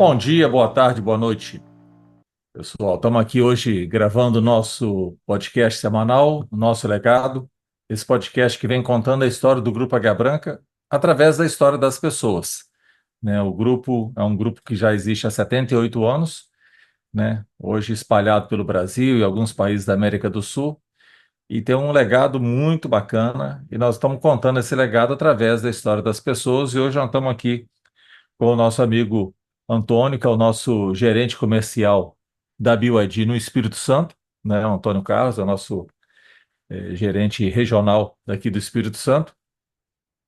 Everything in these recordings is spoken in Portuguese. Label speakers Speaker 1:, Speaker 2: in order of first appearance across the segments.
Speaker 1: Bom dia, boa tarde, boa noite, pessoal. Estamos aqui hoje gravando o nosso podcast semanal, o nosso legado. Esse podcast que vem contando a história do Grupo Águia Branca através da história das pessoas, né? O grupo é um grupo que já existe há 78 anos, né? Hoje espalhado pelo Brasil e alguns países da América do Sul, e tem um legado muito bacana, e nós estamos contando esse legado através da história das pessoas, e hoje nós estamos aqui com o nosso amigo Antônio, que é o nosso gerente comercial da BYD no Espírito Santo, né? O Antônio Carlos, é o nosso gerente regional daqui do Espírito Santo,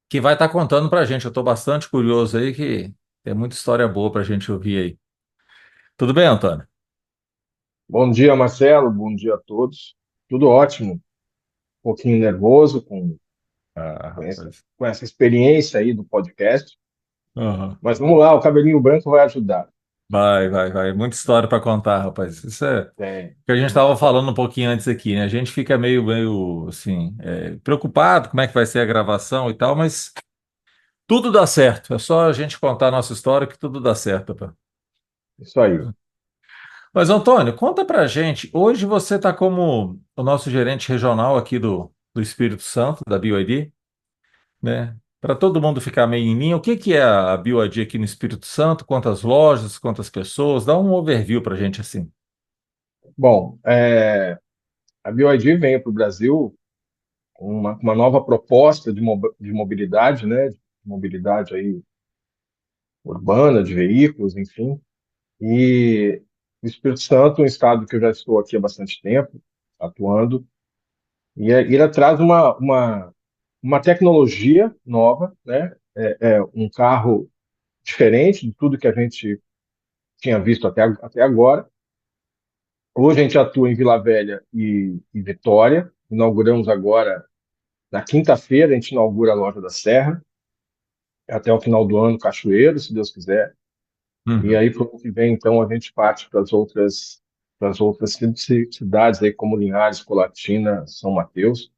Speaker 1: que vai estar contando para a gente. Eu estou bastante curioso aí, que tem muita história boa para a gente ouvir aí. Tudo bem, Antônio?
Speaker 2: Bom dia, Marcelo. Bom dia a todos. Tudo ótimo. Um pouquinho nervoso
Speaker 1: Ah,
Speaker 2: com essa,
Speaker 1: rapaz.
Speaker 2: com essa experiência aí do podcast.
Speaker 1: Aham.
Speaker 2: Mas vamos lá, o cabelinho branco vai ajudar.
Speaker 1: Vai. Muita história para contar, rapaz. Isso é o
Speaker 2: Tem.
Speaker 1: que a gente estava falando um pouquinho antes aqui, né? A gente fica meio assim, preocupado como é que vai ser a gravação e tal, mas tudo dá certo. É só a gente contar a nossa história que tudo dá certo, pá.
Speaker 2: Isso aí.
Speaker 1: Mas, Antônio, conta pra gente. Hoje você está como o nosso gerente regional aqui do Espírito Santo, da BYD, né? Para todo mundo ficar meio em linha, o que que é a BYD aqui no Espírito Santo? Quantas lojas, quantas pessoas? Dá um overview pra gente assim.
Speaker 2: Bom, a BYD veio para o Brasil com uma nova proposta de mobilidade, né? De mobilidade aí urbana, de veículos, enfim. E o Espírito Santo, um estado que eu já estou aqui há bastante tempo, atuando, e ela traz uma tecnologia nova, né? É um carro diferente de tudo que a gente tinha visto até agora. Hoje a gente atua em Vila Velha e Vitória. Inauguramos agora, na quinta-feira, a gente inaugura a loja da Serra, até o final do ano, Cachoeiro, se Deus quiser. E
Speaker 1: Uhum,
Speaker 2: aí, para o ano que vem, então, a gente parte para as outras cidades, aí, como Linhares, Colatina, São Mateus,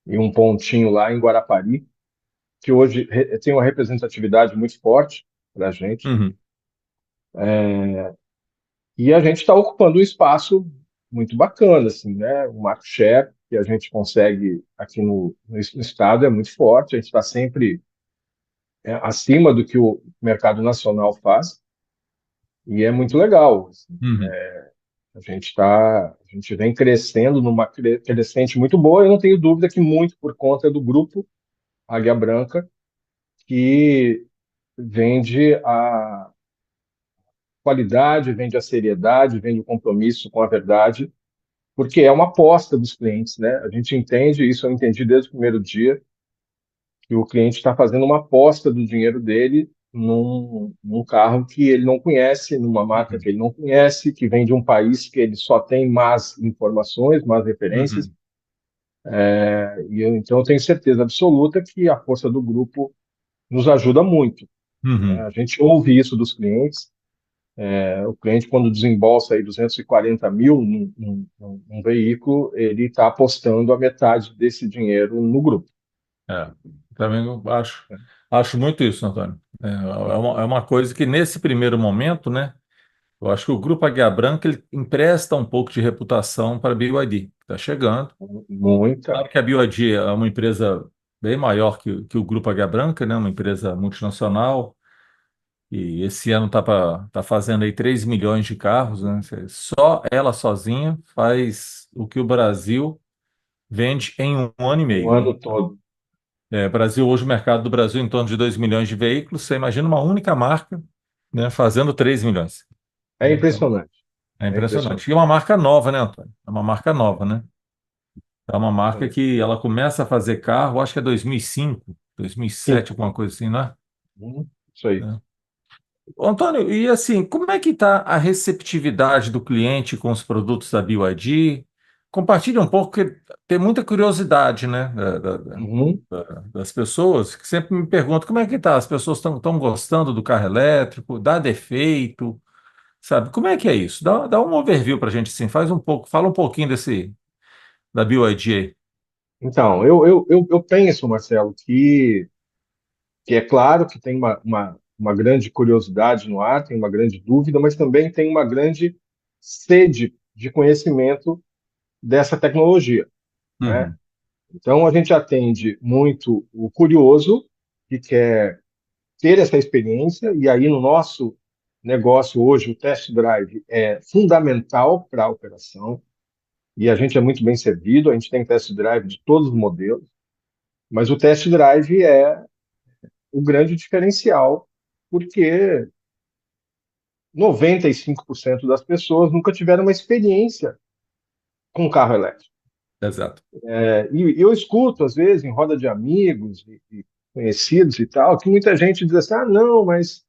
Speaker 2: e um pontinho lá em Guarapari, que hoje tem uma representatividade muito forte para a gente.
Speaker 1: uhum,
Speaker 2: E a gente está ocupando um espaço muito bacana, assim, né? O market share que a gente consegue aqui no estado é muito forte, a gente está sempre acima do que o mercado nacional faz, e é muito legal, assim.
Speaker 1: uhum,
Speaker 2: A gente vem crescendo numa crescente muito boa, eu não tenho dúvida que muito por conta do grupo Águia Branca, que vende a qualidade, vende a seriedade, vende o compromisso com a verdade, porque é uma aposta dos clientes, né? A gente entende, isso eu entendi desde o primeiro dia, que o cliente está fazendo uma aposta do dinheiro dele num carro que ele não conhece, numa marca
Speaker 1: uhum,
Speaker 2: que ele não conhece, que vem de um país que ele só tem más informações, más referências.
Speaker 1: uhum,
Speaker 2: Então eu tenho certeza absoluta que a força do grupo nos ajuda muito, né?
Speaker 1: uhum.
Speaker 2: A gente ouve isso dos clientes. O cliente, quando desembolsa aí 240 mil num veículo, ele está apostando a metade desse dinheiro no grupo.
Speaker 1: É, também eu acho muito isso, Antônio. É uma coisa que nesse primeiro momento, né? Eu acho que o Grupo Águia Branca ele empresta um pouco de reputação para a BYD, que está chegando.
Speaker 2: Muita.
Speaker 1: Claro que a BYD é uma empresa bem maior que o Grupo Águia Branca, né? Uma empresa multinacional, e esse ano tá fazendo aí 3 milhões de carros, né? Só ela sozinha faz o que o Brasil vende em um ano e
Speaker 2: O
Speaker 1: meio.
Speaker 2: ano todo.
Speaker 1: Brasil, hoje o mercado do Brasil é em torno de 2 milhões de veículos. Você imagina uma única marca, né, fazendo 3 milhões.
Speaker 2: É
Speaker 1: Né? Então,
Speaker 2: impressionante.
Speaker 1: é
Speaker 2: É impressionante.
Speaker 1: impressionante. E é uma marca nova, né, Antônio? É uma marca nova, né? É uma marca
Speaker 2: Impressionante.
Speaker 1: que ela começa a fazer carro, acho que é 2005, 2007,
Speaker 2: Sim.
Speaker 1: alguma coisa assim, né?
Speaker 2: Isso aí.
Speaker 1: É. Ô, Antônio, e assim, como é que está a receptividade do cliente com os produtos da BYD? Compartilha um pouco, porque tem muita curiosidade, né,
Speaker 2: Uhum.
Speaker 1: das pessoas, que sempre me perguntam como é que tá, as pessoas estão gostando do carro elétrico, dá defeito, sabe? Como é que é isso? Dá um overview para a gente, assim, faz um pouco, fala um pouquinho da BYD aí.
Speaker 2: Então, eu penso, Marcelo, que é claro que tem uma uma grande curiosidade no ar, tem uma grande dúvida, mas também tem uma grande sede de conhecimento dessa tecnologia, né?
Speaker 1: Uhum.
Speaker 2: Então, a gente atende muito o curioso, que quer ter essa experiência, e aí no nosso negócio hoje, o test drive é fundamental para a operação, e a gente é muito bem servido, a gente tem test drive de todos os modelos, mas o test drive é o grande diferencial, porque 95% das pessoas nunca tiveram uma experiência com carro elétrico.
Speaker 1: Exato.
Speaker 2: E eu escuto, às vezes, em roda de amigos e conhecidos e tal, que muita gente diz assim: ah, não, mas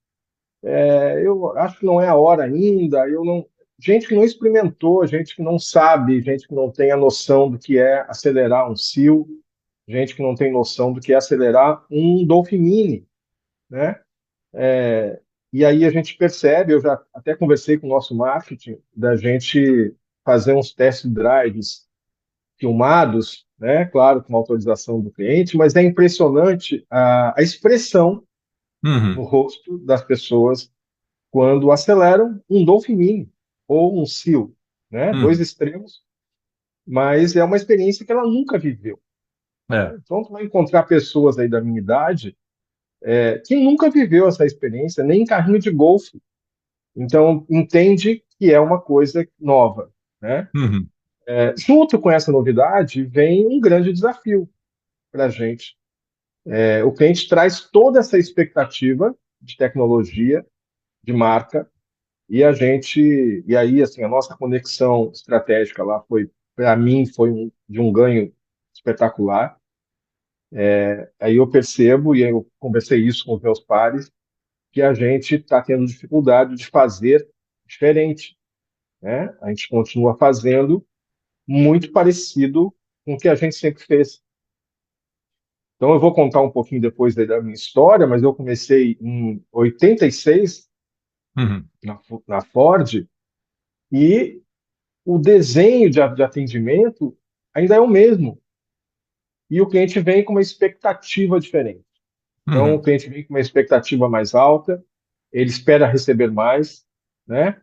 Speaker 2: eu acho que não é a hora ainda. Eu não... Gente que não experimentou, gente que não sabe, gente que não tem a noção do que é acelerar um Sil, gente que não tem noção do que é acelerar um Dolphin Mini, né? E aí a gente percebe, eu já até conversei com o nosso marketing, da gente fazer uns test drives filmados, né? Claro, com autorização do cliente, mas é impressionante a expressão no
Speaker 1: Uhum.
Speaker 2: rosto das pessoas quando aceleram um Dolphin Mini ou um Sil, né? Dois
Speaker 1: Uhum.
Speaker 2: extremos, mas é uma experiência que ela nunca viveu.
Speaker 1: É.
Speaker 2: Então, tu vai encontrar pessoas aí da minha idade que nunca viveu essa experiência, nem em carrinho de golfe. Então, entende que é uma coisa nova, né?
Speaker 1: Uhum.
Speaker 2: Junto com essa novidade, vem um grande desafio para a gente. O cliente traz toda essa expectativa de tecnologia, de marca, e aí, assim, a nossa conexão estratégica lá foi, para mim, de um ganho espetacular. Aí eu percebo, e eu conversei isso com os meus pares, que a gente está tendo dificuldade de fazer diferente, né? A gente continua fazendo muito parecido com o que a gente sempre fez. Então, eu vou contar um pouquinho depois da minha história, mas eu comecei em 86
Speaker 1: Uhum.
Speaker 2: na Ford, e o desenho de atendimento ainda é o mesmo. E o cliente vem com uma expectativa diferente. Então, o
Speaker 1: Uhum.
Speaker 2: cliente vem com uma expectativa mais alta, ele espera receber mais, né?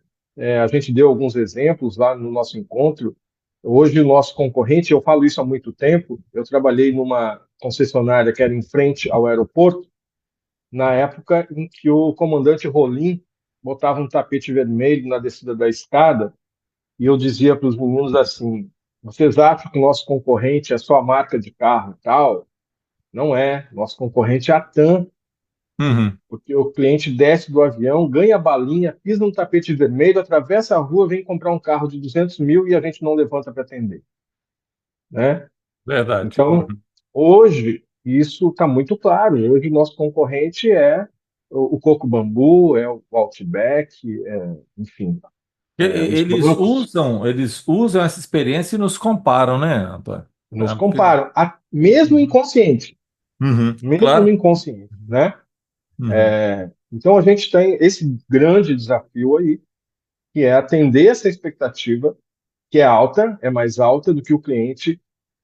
Speaker 2: A gente deu alguns exemplos lá no nosso encontro. Hoje, o nosso concorrente, eu falo isso há muito tempo, eu trabalhei numa concessionária que era em frente ao aeroporto, na época em que o comandante Rolim botava um tapete vermelho na descida da escada, e eu dizia para os meninos assim: vocês acham que o nosso concorrente é só a marca de carro e tal? Não é. Nosso concorrente é a TAM,
Speaker 1: Uhum.
Speaker 2: porque o cliente desce do avião, ganha balinha, pisa no tapete vermelho, atravessa a rua, vem comprar um carro de 200 mil e a gente não levanta para atender, né?
Speaker 1: Verdade.
Speaker 2: Então, hoje, isso está muito claro. Hoje, o nosso concorrente é o Coco Bambu, é o Outback, enfim, os bancos
Speaker 1: Eles usam essa experiência e nos comparam, né, Antônio?
Speaker 2: nos
Speaker 1: Porque...
Speaker 2: comparam, mesmo inconsciente,
Speaker 1: Uhum.
Speaker 2: mesmo no
Speaker 1: Claro.
Speaker 2: inconsciente, né?
Speaker 1: Uhum.
Speaker 2: Então, a gente tem esse grande desafio aí, que é atender essa expectativa, que é alta, é mais alta do que o cliente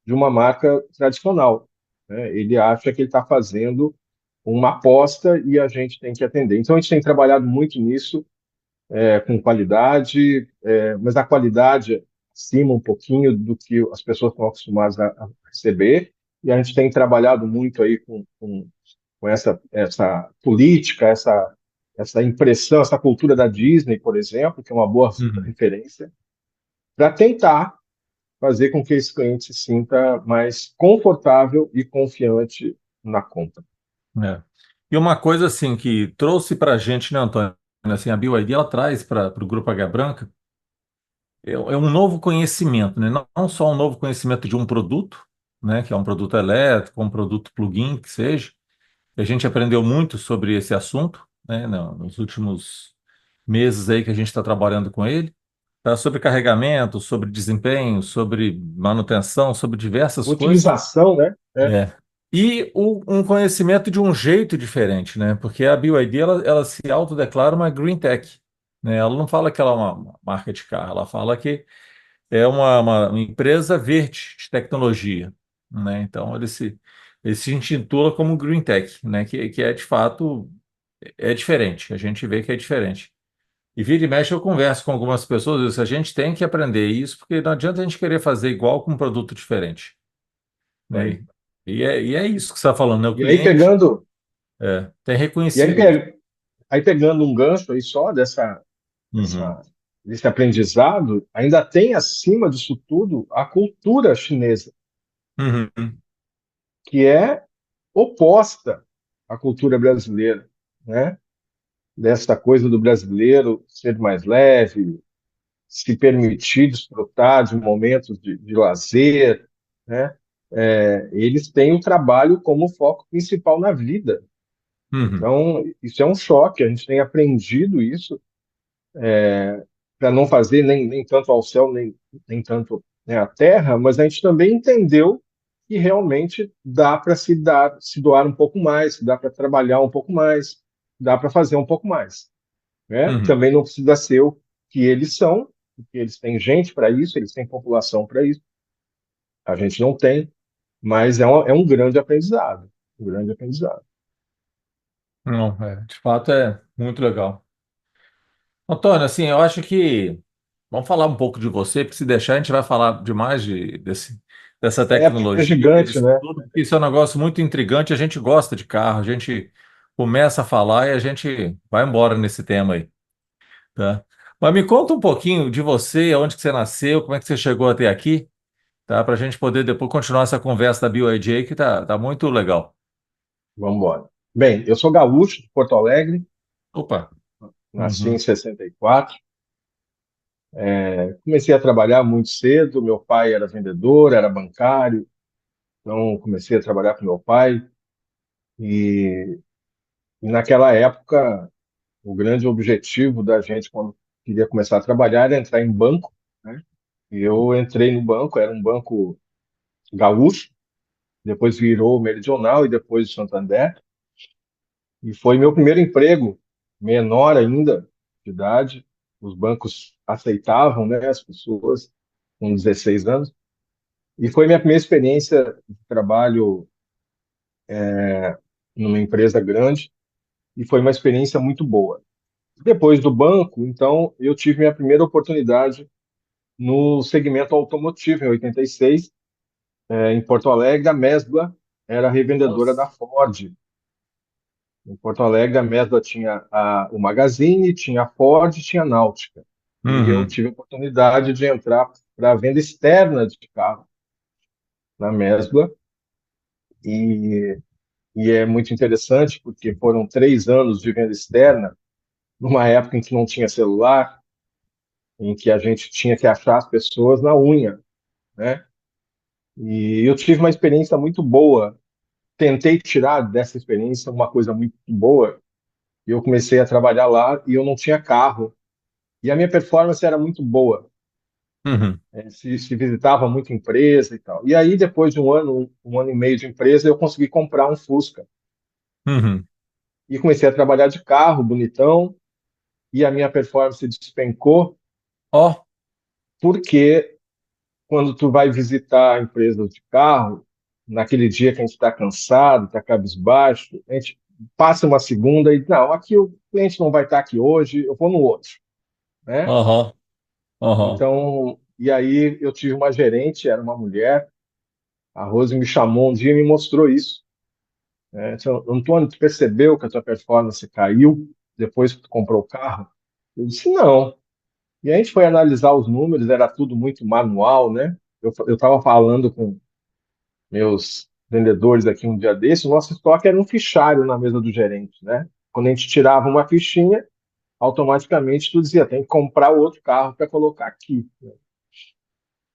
Speaker 2: de uma marca tradicional, né? Ele acha que ele está fazendo uma aposta e a gente tem que atender. Então, a gente tem trabalhado muito nisso, com qualidade, mas a qualidade acima um pouquinho do que as pessoas estão acostumadas a receber, e a gente tem trabalhado muito aí com essa política, essa impressão, essa cultura da Disney, por exemplo, que é uma boa
Speaker 1: Uhum.
Speaker 2: referência, para tentar fazer com que esse cliente se sinta mais confortável e confiante na compra.
Speaker 1: É. E uma coisa assim que trouxe para a gente, né, Antônio? Assim, a BYD ela traz para o Grupo H Branca é um novo conhecimento, né? Não só um novo conhecimento de um produto, né, que é um produto elétrico, um produto plug-in, que seja. A gente aprendeu muito sobre esse assunto, né, nos últimos meses aí que a gente está trabalhando com ele. Tá? Sobre carregamento, sobre desempenho, sobre manutenção, sobre diversas coisas.
Speaker 2: Utilização, né?
Speaker 1: É. E um conhecimento de um jeito diferente, né? Porque a BYD ela se autodeclara uma Green Tech, né? Ela não fala que ela é uma marca de carro, ela fala que é uma empresa verde de tecnologia, né? Então ele se intitula como Green Tech, né? Que é de fato. é diferente, a gente vê que é diferente. E vira e mexe, eu converso com algumas pessoas, eu disse, a gente tem que aprender isso, porque não adianta a gente querer fazer igual com um produto diferente,
Speaker 2: Aí.
Speaker 1: né? E é isso que você está falando, né? O
Speaker 2: E aí
Speaker 1: cliente
Speaker 2: pegando,
Speaker 1: tem
Speaker 2: e aí,
Speaker 1: reconhecido isso.
Speaker 2: pe- aí pegando um gancho aí só
Speaker 1: Uhum,
Speaker 2: dessa, desse aprendizado, ainda tem acima disso tudo a cultura chinesa,
Speaker 1: uhum,
Speaker 2: que é oposta à cultura brasileira, né? Dessa coisa do brasileiro ser mais leve, se permitir desfrutar de momentos de lazer, né? Eles têm o trabalho como foco principal na vida.
Speaker 1: uhum,
Speaker 2: Então, isso é um choque. A gente tem aprendido isso para não fazer nem tanto ao céu, nem tanto, né, à terra, mas a gente também entendeu que realmente dá para se doar um pouco mais, dá para trabalhar um pouco mais, dá para fazer um pouco mais, né?
Speaker 1: uhum,
Speaker 2: Também não precisa ser o que eles são, porque eles têm gente para isso, eles têm população para isso. A gente não tem, mas é um grande aprendizado, um grande aprendizado.
Speaker 1: não, de fato é muito legal. Antônio, assim, eu acho que vamos falar um pouco de você, porque se deixar a gente vai falar demais dessa
Speaker 2: É
Speaker 1: tecnologia,
Speaker 2: gigante,
Speaker 1: disso
Speaker 2: né?
Speaker 1: tudo, porque isso é um negócio muito intrigante, a gente gosta de carro, a gente começa a falar e a gente vai embora nesse tema aí, tá? Mas me conta um pouquinho de você, onde que você nasceu, como é que você chegou até aqui, tá? Para a gente poder depois continuar essa conversa da BioIJ, que tá muito legal.
Speaker 2: Vamos embora. Bem, eu sou gaúcho de Porto Alegre,
Speaker 1: Opa.
Speaker 2: nasci em
Speaker 1: Uhum.
Speaker 2: 64. Comecei a trabalhar muito cedo. Meu pai era vendedor, era bancário, então comecei a trabalhar com meu pai. E, e naquela época, o grande objetivo da gente, quando queria começar a trabalhar, era entrar em banco, né? E eu entrei no banco, era um banco gaúcho, depois virou Meridional e depois o Santander. E foi meu primeiro emprego, menor ainda de idade. Os bancos aceitavam, né, as pessoas com 16 anos. E foi minha primeira experiência de trabalho numa empresa grande e foi uma experiência muito boa. Depois do banco, então, eu tive minha primeira oportunidade no segmento automotivo, em 86, em Porto Alegre. A Mesbla era revendedora da
Speaker 1: Nossa.
Speaker 2: Ford. Em Porto Alegre, a Mesbla tinha o Magazine, tinha a Ford, tinha a Náutica. E eu
Speaker 1: Uhum.
Speaker 2: tive a oportunidade de entrar para a venda externa de carro na Mesbla. E, e é muito interessante porque foram 3 anos de venda externa, numa época em que não tinha celular, em que a gente tinha que achar as pessoas na unha, né? E eu tive uma experiência muito boa. Tentei tirar dessa experiência uma coisa muito boa. E eu comecei a trabalhar lá e eu não tinha carro. E a minha performance era muito boa.
Speaker 1: Uhum.
Speaker 2: Se visitava muita empresa e tal. E aí, depois de um ano e meio de empresa, eu consegui comprar um Fusca.
Speaker 1: Uhum.
Speaker 2: E comecei a trabalhar de carro, bonitão, e a minha performance despencou,
Speaker 1: Ó.
Speaker 2: porque quando tu vai visitar empresas de carro, naquele dia que a gente está cansado, está cabisbaixo, a gente passa uma segunda e, não, aqui o cliente não vai estar aqui hoje, eu vou no outro, né?
Speaker 1: Aham. Aham.
Speaker 2: Então, e aí eu tive uma gerente, era uma mulher, a Rose me chamou um dia e me mostrou isso, né? Disse, Antônio, tu percebeu que a tua performance caiu depois que tu comprou o carro? Eu disse, não. E a gente foi analisar os números, era tudo muito manual, né? Eu estava falando com meus vendedores aqui um dia desse, o nosso estoque era um fichário na mesa do gerente, né? Quando a gente tirava uma fichinha, automaticamente tu dizia, tem que comprar outro carro para colocar aqui.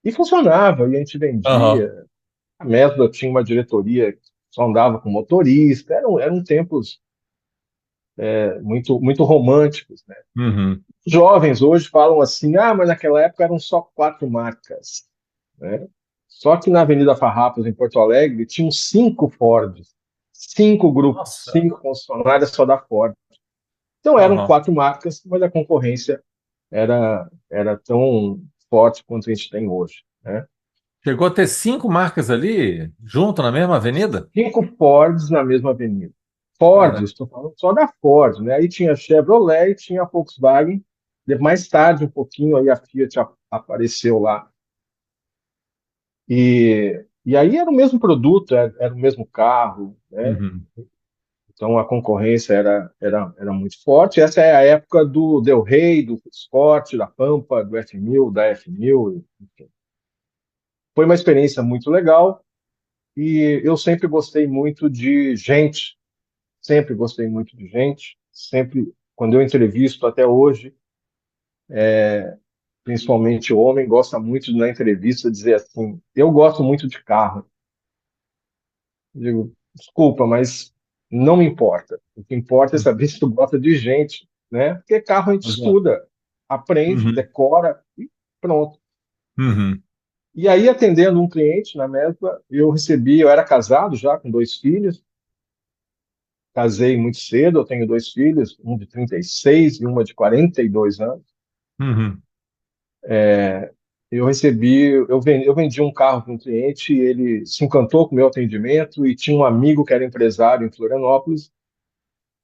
Speaker 2: E funcionava, e a gente
Speaker 1: Aham.
Speaker 2: vendia. A Mesbla tinha uma diretoria que só andava com motorista, eram tempos muito românticos, né?
Speaker 1: Uhum.
Speaker 2: Os jovens hoje falam assim, ah, mas naquela época eram só 4 marcas, né? Só que na Avenida Farrapos, em Porto Alegre, tinham 5 Fords, 5 grupos,
Speaker 1: Nossa.
Speaker 2: 5 concessionárias só da Ford. Então eram
Speaker 1: Aham.
Speaker 2: 4 marcas, mas a concorrência era tão forte quanto a gente tem hoje, né?
Speaker 1: Chegou a ter 5 marcas ali, junto na mesma avenida?
Speaker 2: 5 Fords na mesma avenida. Ford,
Speaker 1: Cara.
Speaker 2: estou falando só da Ford, né? Aí tinha Chevrolet e tinha Volkswagen. Mais tarde, um pouquinho, aí a Fiat apareceu lá. E aí era o mesmo produto, era o mesmo carro, né?
Speaker 1: Uhum.
Speaker 2: Então a concorrência era muito forte. Essa é a época do Del Rey, do Escort, da Pampa, do F1000, da F1000. Enfim. Foi uma experiência muito legal e eu sempre gostei muito de gente, sempre gostei muito de gente, sempre, quando eu entrevisto até hoje, principalmente o homem, gosta muito de, na entrevista dizer assim, eu gosto muito de carro. Eu digo, desculpa, mas não me importa. O que importa é saber se tu gosta de gente, né? Porque carro a gente
Speaker 1: Exato.
Speaker 2: estuda, aprende,
Speaker 1: Uhum.
Speaker 2: decora e pronto.
Speaker 1: Uhum.
Speaker 2: E aí, atendendo um cliente na Mesbla, eu era casado já, com dois filhos, casei muito cedo, eu tenho dois filhos, um de 36 e uma de 42 anos.
Speaker 1: Uhum.
Speaker 2: Eu vendi um carro para um cliente, e ele se encantou com o meu atendimento e tinha um amigo que era empresário em Florianópolis.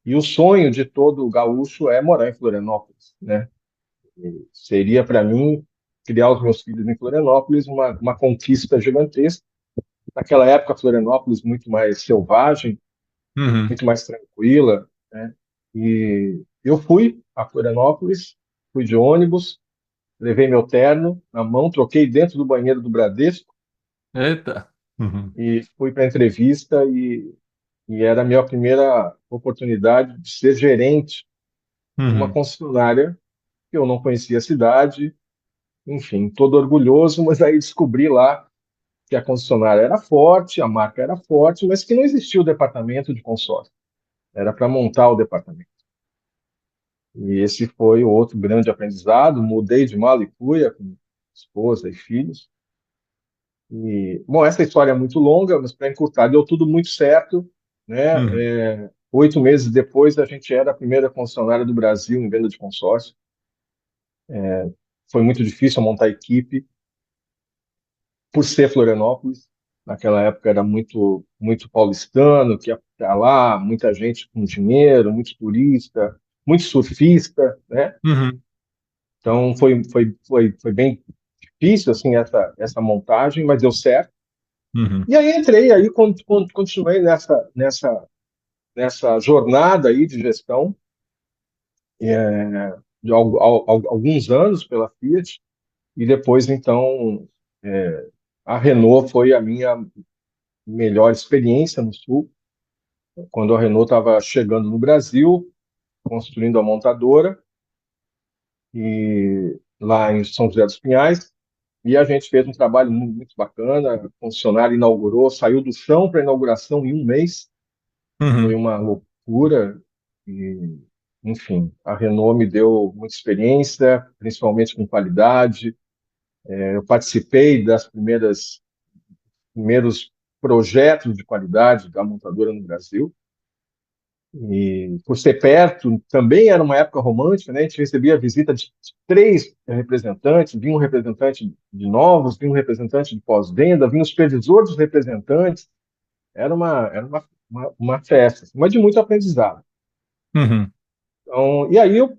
Speaker 2: E o sonho de todo gaúcho é morar em Florianópolis, né? E seria para mim criar os meus filhos em Florianópolis uma conquista gigantesca. Naquela época, Florianópolis muito mais selvagem,
Speaker 1: Uhum.
Speaker 2: muito mais tranquila, né? E eu fui a Florianópolis, fui de ônibus, levei meu terno na mão, troquei dentro do banheiro do Bradesco
Speaker 1: Eita. Uhum.
Speaker 2: e fui para a entrevista e era a minha primeira oportunidade de ser gerente de uma
Speaker 1: Uhum.
Speaker 2: concessionária que eu não conhecia a cidade, enfim, todo orgulhoso, mas aí descobri lá que a concessionária era forte, a marca era forte, mas que não existia o departamento de consórcio. Era para montar o departamento. E esse foi o outro grande aprendizado. Mudei de Malicuia com esposa e filhos. E, bom, essa história é muito longa, mas para encurtar, deu tudo muito certo, né?
Speaker 1: Uhum.
Speaker 2: 8 meses depois, a gente era a primeira concessionária do Brasil em venda de consórcio. Foi muito difícil montar a equipe, por ser Florianópolis. Naquela época era muito paulistano, que ia para lá, muita gente com dinheiro, muito turista, muito surfista, né?
Speaker 1: Uhum.
Speaker 2: Então foi bem difícil assim essa montagem, mas deu certo.
Speaker 1: Uhum.
Speaker 2: E aí entrei, aí continuei nessa jornada aí de gestão de alguns anos pela Fiat e depois então a Renault foi a minha melhor experiência no Sul, quando a Renault estava chegando no Brasil, construindo a montadora, e lá em São José dos Pinhais, e a gente fez um trabalho muito bacana. A concessionária inaugurou, saiu do chão para a inauguração em um mês, foi
Speaker 1: Uhum.
Speaker 2: uma loucura, e, enfim, a Renault me deu muita experiência, principalmente com qualidade. Eu participei das primeiros projetos de qualidade da montadora no Brasil. E por ser perto, também era uma época romântica, né? A gente recebia a visita de três representantes, vinha um representante de novos, vinha um representante de pós-venda, vinha o supervisor dos representantes. Era uma festa, assim, mas de muito aprendizado.
Speaker 1: Uhum.
Speaker 2: Então, e aí eu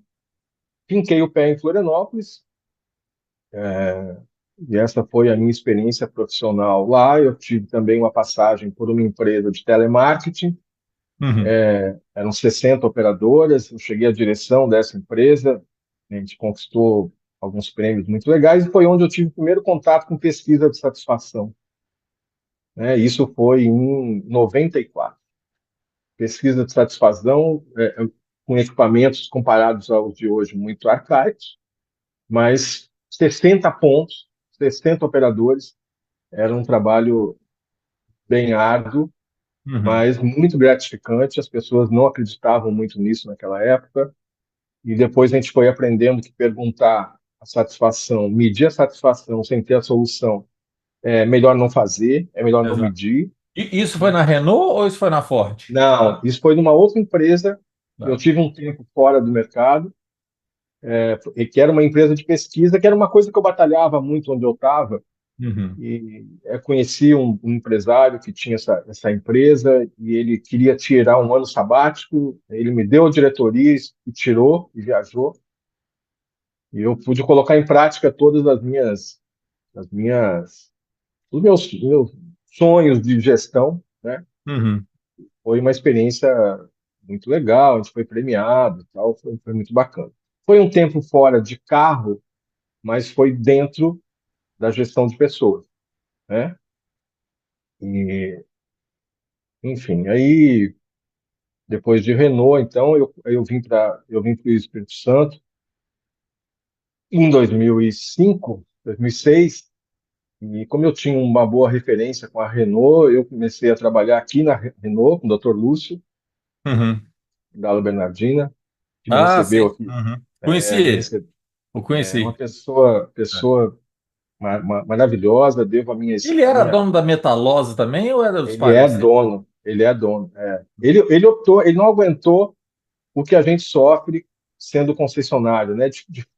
Speaker 2: finquei o pé em Florianópolis, e essa foi a minha experiência profissional lá. Eu tive também uma passagem por uma empresa de telemarketing.
Speaker 1: Uhum.
Speaker 2: Eram 60 operadoras, eu cheguei à direção dessa empresa, a gente conquistou alguns prêmios muito legais, e foi onde eu tive o primeiro contato com pesquisa de satisfação, né? Isso foi em 94. Pesquisa de satisfação com equipamentos comparados aos de hoje muito arcaicos, mas 60 pontos, 60 operadores, era um trabalho bem árduo,
Speaker 1: Uhum.
Speaker 2: mas muito gratificante. As pessoas não acreditavam muito nisso naquela época. E depois a gente foi aprendendo que perguntar a satisfação, medir a satisfação sem ter a solução, é melhor não fazer, é melhor não
Speaker 1: Exato.
Speaker 2: medir,
Speaker 1: E isso foi
Speaker 2: né?
Speaker 1: na Renault ou isso foi na Ford?
Speaker 2: Não, isso foi numa outra empresa. Eu
Speaker 1: Não.
Speaker 2: tive um tempo fora do mercado, e que era uma empresa de pesquisa, que era uma coisa que eu batalhava muito onde eu estava.
Speaker 1: Uhum.
Speaker 2: E conheci um empresário que tinha essa empresa e ele queria tirar um ano sabático. Ele me deu a diretoria e tirou e viajou. E eu pude colocar em prática todas as minhas, os meus sonhos de gestão, né?
Speaker 1: Uhum.
Speaker 2: Foi uma experiência muito legal. A gente foi premiado, e tal. Foi muito bacana. Foi um tempo fora de carro, mas foi dentro da gestão de pessoas, né? E, enfim, aí depois de Renault, então, eu vim para o Espírito Santo em 2005, 2006, e como eu tinha uma boa referência com a Renault, eu comecei a trabalhar aqui na Renault com o Dr. Lúcio,
Speaker 1: Uhum.
Speaker 2: Galo Bernardina, que me
Speaker 1: Ah,
Speaker 2: recebeu
Speaker 1: sim.
Speaker 2: aqui,
Speaker 1: Uhum. Conheci
Speaker 2: me
Speaker 1: ele.
Speaker 2: recebeu,
Speaker 1: Eu
Speaker 2: uma
Speaker 1: conheci. É.
Speaker 2: pessoa maravilhosa, devo
Speaker 1: Ele era dono da Metalose também ou era dos parentes?
Speaker 2: ele é dono, ele optou, ele não aguentou o que a gente sofre sendo concessionário, né?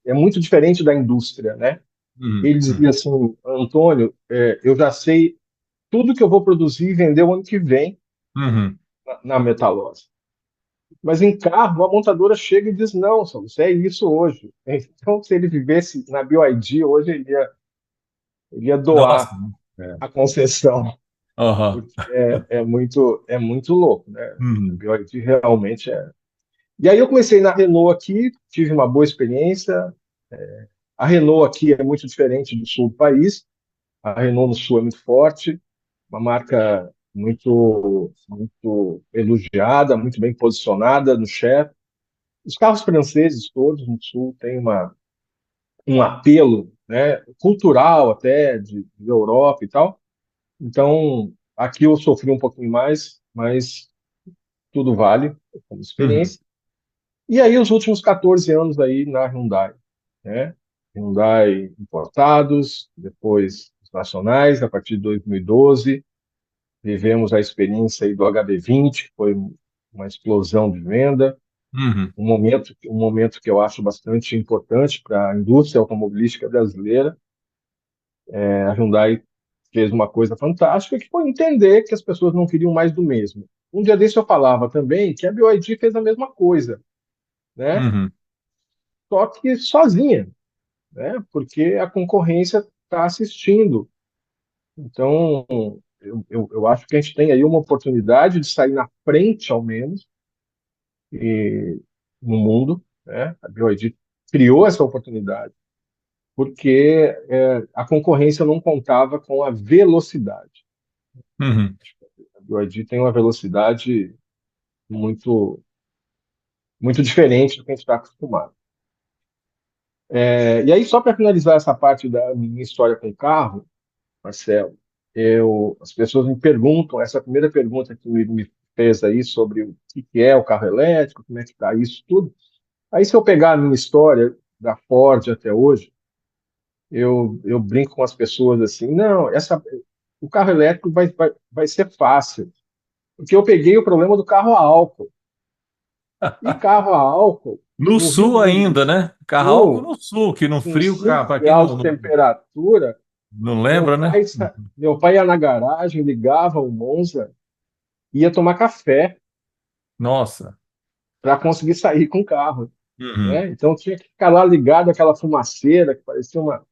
Speaker 2: É muito diferente da indústria, né?
Speaker 1: Uhum.
Speaker 2: Ele dizia
Speaker 1: Uhum.
Speaker 2: assim, Antônio, eu já sei tudo que eu vou produzir e vender o ano que vem
Speaker 1: Uhum.
Speaker 2: na Metalose. Mas em carro, a montadora chega e diz, não, Saulo, isso é isso hoje. Então, se ele vivesse na BYD, hoje ele ia
Speaker 1: Nossa.
Speaker 2: doar
Speaker 1: É.
Speaker 2: a concessão,
Speaker 1: Aham.
Speaker 2: porque é muito louco, né? A
Speaker 1: Uhum.
Speaker 2: BYD realmente é. E aí eu comecei na Renault aqui, tive uma boa experiência. A Renault aqui é muito diferente do sul do país. A Renault no sul é muito forte, uma marca muito elogiada, muito bem posicionada no share. Os carros franceses todos no sul têm um apelo, né, cultural até de Europa e tal. Então, aqui eu sofri um pouquinho mais, mas tudo vale como
Speaker 1: Uhum.
Speaker 2: experiência. E aí, os últimos 14 anos aí na Hyundai, né? Hyundai importados, depois os nacionais, a partir de 2012, vivemos a experiência aí do HB20, que foi uma explosão de venda,
Speaker 1: Uhum.
Speaker 2: um momento que eu acho bastante importante para a indústria automobilística brasileira. A Hyundai fez uma coisa fantástica, que foi entender que as pessoas não queriam mais do mesmo. Um dia desse eu falava também que a BYD fez a mesma coisa, né?
Speaker 1: Uhum.
Speaker 2: Só que sozinha, né? Porque a concorrência está assistindo. Então, eu acho que a gente tem aí uma oportunidade de sair na frente, ao menos, no mundo, né? A BYD criou essa oportunidade porque a concorrência não contava com a velocidade.
Speaker 1: Uhum.
Speaker 2: A BYD tem uma velocidade muito, muito diferente do que a gente está acostumado. E aí, só para finalizar essa parte da minha história com o carro, Marcelo, as pessoas me perguntam, essa primeira pergunta que me fez aí sobre o que é o carro elétrico, como é que está isso tudo. Aí, se eu pegar a minha história da Ford até hoje, eu brinco com as pessoas assim, não, o carro elétrico vai ser fácil, porque eu peguei o problema do carro a álcool. E carro a álcool,
Speaker 1: No
Speaker 2: no Rio
Speaker 1: sul
Speaker 2: Grande do
Speaker 1: ainda, né? Carro álcool
Speaker 2: Sul,
Speaker 1: no sul, que no
Speaker 2: com
Speaker 1: frio,
Speaker 2: 5
Speaker 1: para quem
Speaker 2: graus de temperatura,
Speaker 1: não lembra, né?
Speaker 2: meu pai ia na garagem, ligava o Monza, ia tomar café
Speaker 1: Nossa.
Speaker 2: para conseguir sair com o carro,
Speaker 1: Uhum.
Speaker 2: né? Então tinha que ficar lá ligado aquela fumaceira que parecia uma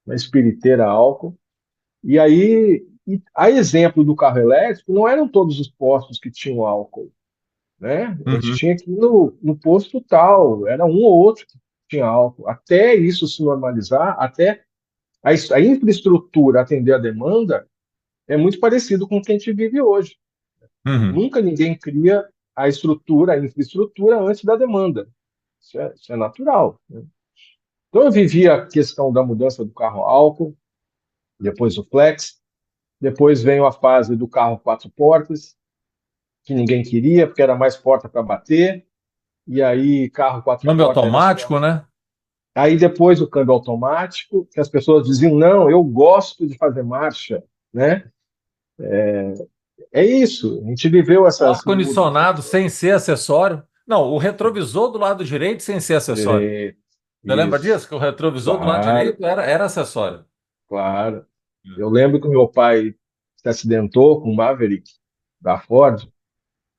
Speaker 2: espiriteira a álcool. E aí, a exemplo do carro elétrico, não eram todos os postos que tinham álcool, né? A gente
Speaker 1: Uhum.
Speaker 2: tinha que ir no posto tal, era um ou outro que tinha álcool. Até isso se normalizar, até a infraestrutura atender a demanda, é muito parecido com o que a gente vive hoje.
Speaker 1: Uhum.
Speaker 2: Nunca ninguém cria a infraestrutura antes da demanda. Isso é natural, né? Então eu vivi a questão da mudança do carro a álcool, depois o flex, depois veio a fase do carro quatro portas, que ninguém queria, porque era mais porta para bater, e aí carro quatro
Speaker 1: Câmbio
Speaker 2: portas era só.
Speaker 1: automático, né?
Speaker 2: Aí depois o câmbio automático, que as pessoas diziam, não, eu gosto de fazer marcha, né? É isso, a gente viveu essas
Speaker 1: Ar-condicionado
Speaker 2: movimentações.
Speaker 1: sem ser acessório. Não, o retrovisor do lado direito sem ser acessório.
Speaker 2: Direito,
Speaker 1: Você lembra
Speaker 2: isso,
Speaker 1: disso? Que o retrovisor do lado
Speaker 2: claro,
Speaker 1: direito era acessório.
Speaker 2: claro. Eu lembro que o meu pai se acidentou com o Maverick da Ford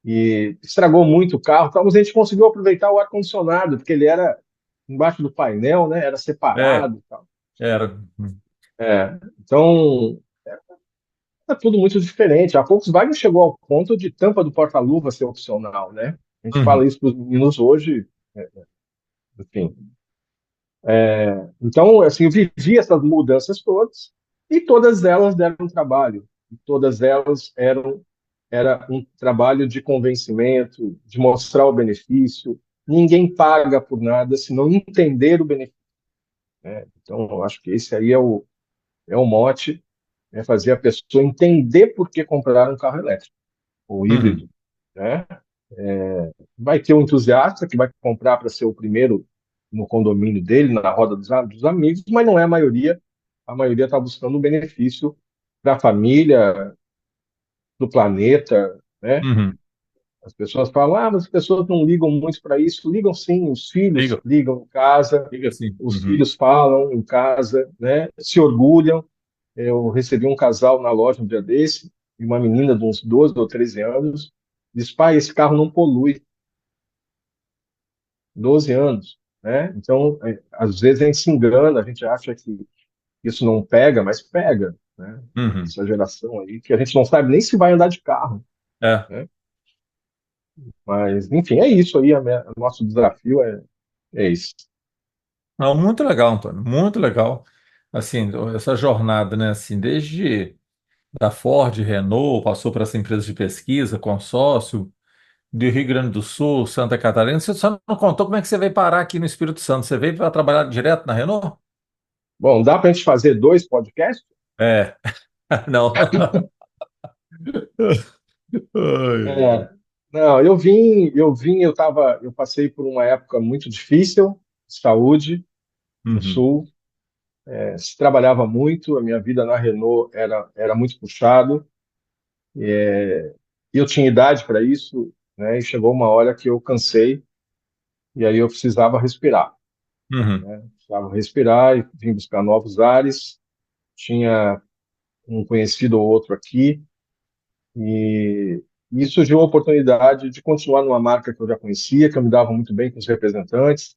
Speaker 2: e estragou muito o carro, tal, mas a gente conseguiu aproveitar o ar-condicionado, porque ele era embaixo do painel, né? Era
Speaker 1: É,
Speaker 2: separado e tal.
Speaker 1: era.
Speaker 2: Então, é tudo muito diferente. A Volkswagen chegou ao ponto de tampa do porta-luva ser opcional, né? A gente
Speaker 1: Uhum,
Speaker 2: fala isso para os meninos hoje, enfim. Então, assim, eu vivi essas mudanças todas e todas elas deram trabalho. E todas elas era um trabalho de convencimento, de mostrar o benefício. Ninguém paga por nada se não entender o benefício. Então, eu acho que esse aí é o mote, é fazer a pessoa entender por que comprar um carro elétrico ou
Speaker 1: uhum.
Speaker 2: híbrido, né? Vai ter um entusiasta que vai comprar para ser o primeiro no condomínio dele, na roda dos amigos, mas não é a maioria. A maioria está buscando um benefício para a família, para o planeta, né?
Speaker 1: Uhum.
Speaker 2: As pessoas falam, mas as pessoas não ligam muito para isso. Ligam sim, os filhos
Speaker 1: Liga,
Speaker 2: ligam em casa,
Speaker 1: liga sim.
Speaker 2: os
Speaker 1: Uhum.
Speaker 2: filhos falam em casa, né? Se orgulham. Eu recebi um casal na loja um dia desse, e uma menina de uns 12 ou 13 anos, diz, pai, esse carro não polui. 12 anos, né? Então, às vezes a gente se engana, a gente acha que isso não pega, mas pega, né?
Speaker 1: Uhum.
Speaker 2: Essa geração aí, que a gente não sabe nem se vai andar de carro,
Speaker 1: É.
Speaker 2: né? Mas, enfim, é isso aí, o nosso desafio é esse.
Speaker 1: Não, muito legal, Antônio, muito legal. Assim, essa jornada, né? Assim, desde da Ford, Renault, passou para essa empresa de pesquisa, consórcio, do Rio Grande do Sul, Santa Catarina. Você só não contou como é que você veio parar aqui no Espírito Santo. Você veio para trabalhar direto na Renault?
Speaker 2: Bom, dá para a gente fazer dois podcasts?
Speaker 1: É, não. Ai.
Speaker 2: É, não, eu passei por uma época muito difícil, de saúde, no
Speaker 1: Uhum,
Speaker 2: Sul. Se trabalhava muito, a minha vida na Renault era muito puxado. E eu tinha idade para isso, né? E chegou uma hora que eu cansei e aí eu precisava respirar,
Speaker 1: uhum,
Speaker 2: né? Precisava respirar e vim buscar novos ares. Tinha um conhecido ou outro aqui e surgiu a oportunidade de continuar numa marca que eu já conhecia, que eu me dava muito bem com os representantes.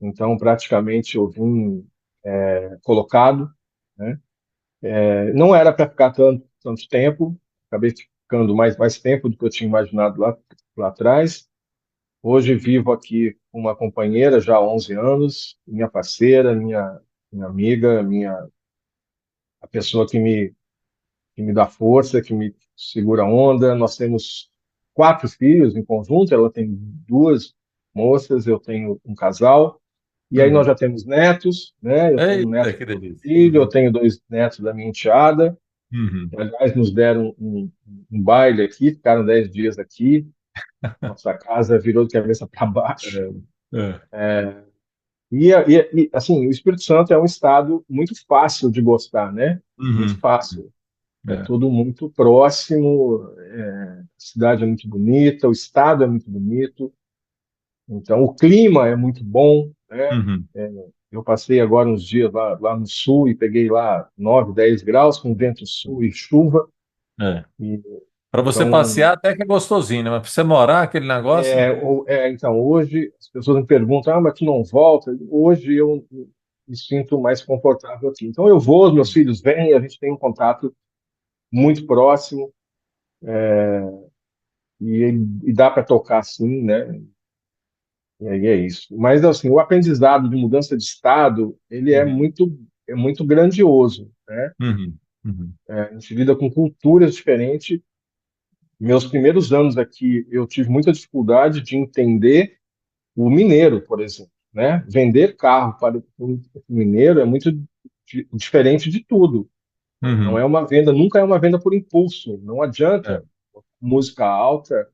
Speaker 2: Então, praticamente eu vim colocado, né? Não era para ficar tanto tempo, acabei ficando mais tempo do que eu tinha imaginado lá atrás. Hoje vivo aqui com uma companheira já há 11 anos, minha parceira, minha amiga, a pessoa que me dá força, que me segura a onda. Nós temos 4 filhos em conjunto, ela tem 2 moças, eu tenho um casal, e aí nós
Speaker 1: uhum.
Speaker 2: já temos netos, né? Eu tenho um
Speaker 1: Eita,
Speaker 2: neto
Speaker 1: que
Speaker 2: do meu
Speaker 1: delícia.
Speaker 2: filho, eu
Speaker 1: Uhum,
Speaker 2: tenho 2 netos da minha enteada,
Speaker 1: uhum.
Speaker 2: que, aliás, nos deram um baile aqui, ficaram 10 dias aqui, nossa casa virou de cabeça para baixo.
Speaker 1: É, é.
Speaker 2: Assim, o Espírito Santo é um estado muito fácil de gostar, né? Muito
Speaker 1: Uhum,
Speaker 2: fácil. É
Speaker 1: é.
Speaker 2: tudo muito próximo, a cidade é muito bonita, o estado é muito bonito, então o clima é muito bom, né?
Speaker 1: Uhum,
Speaker 2: Eu passei agora uns dias lá no sul e peguei lá 9, 10 graus com vento sul e chuva.
Speaker 1: é.
Speaker 2: E,
Speaker 1: Para você
Speaker 2: então,
Speaker 1: passear até que é gostosinho, né? Mas para você morar aquele negócio.
Speaker 2: então, hoje as pessoas me perguntam, mas tu não volta? Hoje eu me sinto mais confortável aqui. Então eu vou, os meus filhos vêm, a gente tem um contato muito próximo e dá para tocar assim, né? E aí é isso. Mas assim, o aprendizado de mudança de estado, ele
Speaker 1: Uhum,
Speaker 2: é muito grandioso, né?
Speaker 1: uhum, uhum,
Speaker 2: A gente lida com culturas diferentes. Meus primeiros anos aqui, eu tive muita dificuldade de entender o mineiro, por exemplo, né? Vender carro para o mineiro é muito diferente de tudo. Não
Speaker 1: uhum.
Speaker 2: é uma venda, nunca é uma venda por impulso. Não
Speaker 1: É.
Speaker 2: adianta música alta,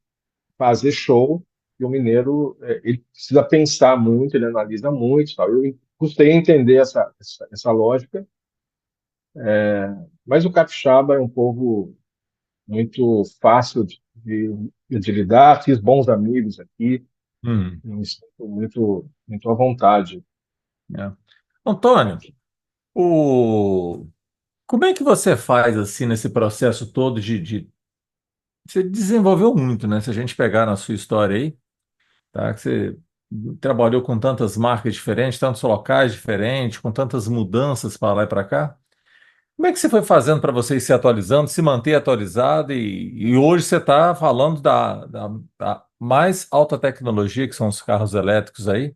Speaker 2: fazer show, e o mineiro ele precisa pensar muito, ele analisa muito, tal. Eu custei a entender essa lógica, mas o capixaba é um povo muito fácil de lidar. Fiz bons amigos aqui,
Speaker 1: Uhum,
Speaker 2: me sinto muito à vontade
Speaker 1: é. Antônio,
Speaker 2: aqui.
Speaker 1: o... Como é que você faz assim nesse processo todo você desenvolveu muito, né? Se a gente pegar na sua história aí, tá? Que você trabalhou com tantas marcas diferentes, tantos locais diferentes, com tantas mudanças para lá e para cá. Como é que você foi fazendo para você ir se atualizando, se manter atualizado e hoje você está falando da mais alta tecnologia, que são os carros elétricos aí.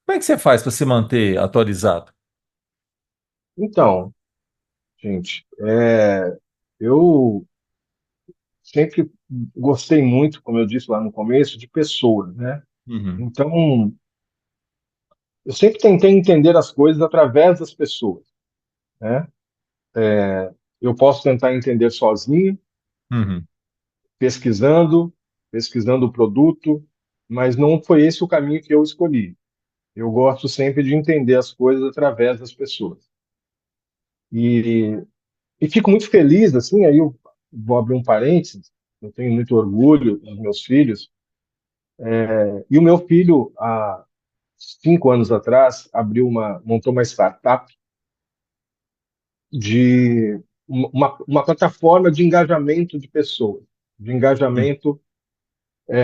Speaker 1: Como é que você faz para se manter atualizado?
Speaker 2: Então, gente, eu sempre gostei muito, como eu disse lá no começo, de pessoas, né?
Speaker 1: Uhum,
Speaker 2: Então, eu sempre tentei entender as coisas através das pessoas, né? Eu posso tentar entender sozinho,
Speaker 1: uhum,
Speaker 2: pesquisando, pesquisando o produto, mas não foi esse o caminho que eu escolhi. Eu gosto sempre de entender as coisas através das pessoas. E, e fico muito feliz, assim, aí eu vou abrir um parênteses, eu tenho muito orgulho dos meus filhos, e o meu filho, há 5 anos atrás, montou uma startup de uma plataforma de engajamento de pessoas, de
Speaker 1: uhum,
Speaker 2: engajamento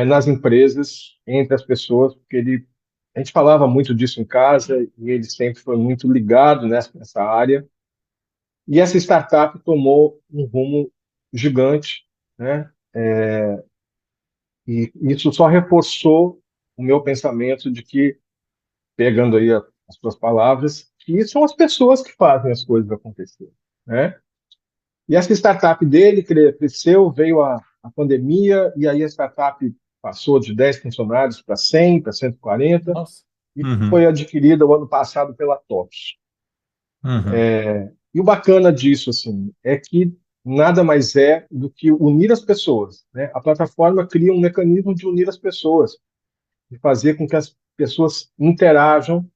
Speaker 2: nas empresas, entre as pessoas, porque a gente falava muito disso em casa e ele sempre foi muito ligado nessa área. E essa startup tomou um rumo gigante, né? E isso só reforçou o meu pensamento de que, pegando aí as suas palavras, que são as pessoas que fazem as coisas acontecerem, né? E essa startup dele cresceu, veio a pandemia, e aí a startup passou de 10 funcionários para 100, para 140,
Speaker 1: nossa.
Speaker 2: e
Speaker 1: Uhum,
Speaker 2: foi adquirida o ano passado pela TOTS.
Speaker 1: uhum,
Speaker 2: E o bacana disso, assim, é que nada mais é do que unir as pessoas, né? A plataforma cria um mecanismo de unir as pessoas, de fazer com que as pessoas interajam,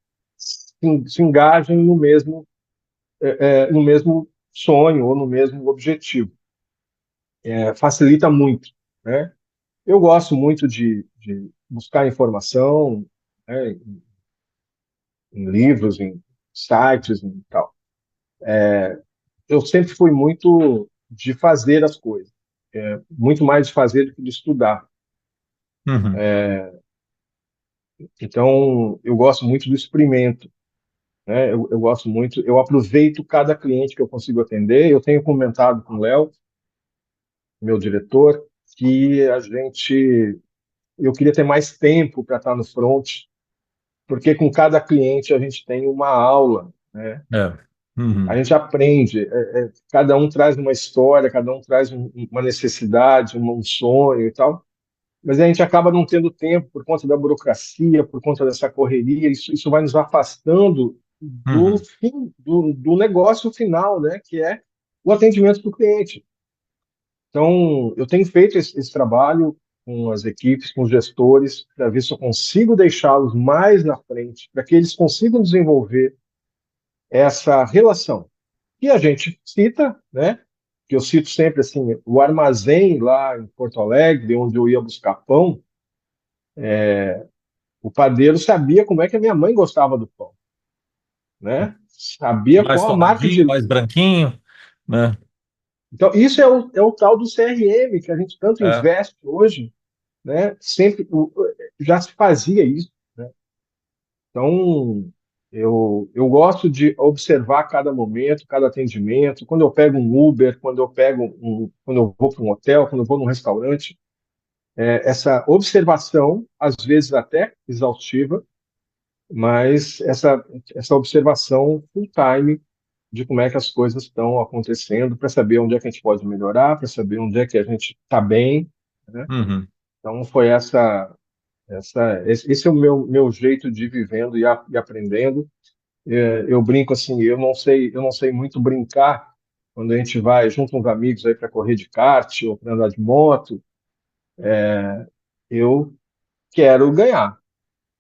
Speaker 2: se engajem no mesmo sonho ou no mesmo objetivo. Facilita muito, né? Eu gosto muito de buscar informação, né, em livros, em sites e tal. Eu sempre fui muito de fazer as coisas, muito mais de fazer do que de estudar.
Speaker 1: uhum,
Speaker 2: Então, eu gosto muito do experimento, né? Eu gosto muito, eu aproveito cada cliente que eu consigo atender. Eu tenho comentado com o Léo, meu diretor, que eu queria ter mais tempo para estar no front, porque com cada cliente a gente tem uma aula, né?
Speaker 1: é,
Speaker 2: A
Speaker 1: uhum,
Speaker 2: gente aprende, cada um traz uma história, cada um traz uma necessidade, um sonho e tal, mas a gente acaba não tendo tempo por conta da burocracia, por conta dessa correria. Isso vai nos afastando do
Speaker 1: uhum,
Speaker 2: fim, do negócio final, né, que é o atendimento do cliente. Então, eu tenho feito esse trabalho com as equipes, com os gestores, para ver se eu consigo deixá-los mais na frente, para que eles consigam desenvolver essa relação. E a gente cita, né, que eu cito sempre assim, o armazém lá em Porto Alegre, onde eu ia buscar pão. O padeiro sabia como é que a minha mãe gostava do pão, né? Sabia
Speaker 1: mais
Speaker 2: qual a marca
Speaker 1: torradinho,
Speaker 2: de.
Speaker 1: mais branquinho, né?
Speaker 2: Então, isso é o tal do CRM que a gente tanto
Speaker 1: É,
Speaker 2: investe hoje, né? Sempre já se fazia isso, né? Então, eu gosto de observar cada momento, cada atendimento. Quando eu pego um Uber, quando eu vou para um hotel, quando eu vou num restaurante, essa observação, às vezes até exaustiva, mas essa observação full time de como é que as coisas estão acontecendo, para saber onde é que a gente pode melhorar, para saber onde é que a gente está bem, né?
Speaker 1: uhum,
Speaker 2: Então foi esse é o meu jeito de ir vivendo e aprendendo. Eu brinco assim, eu não sei muito brincar quando a gente vai junto com os amigos aí para correr de kart ou para andar de moto. Eu quero ganhar,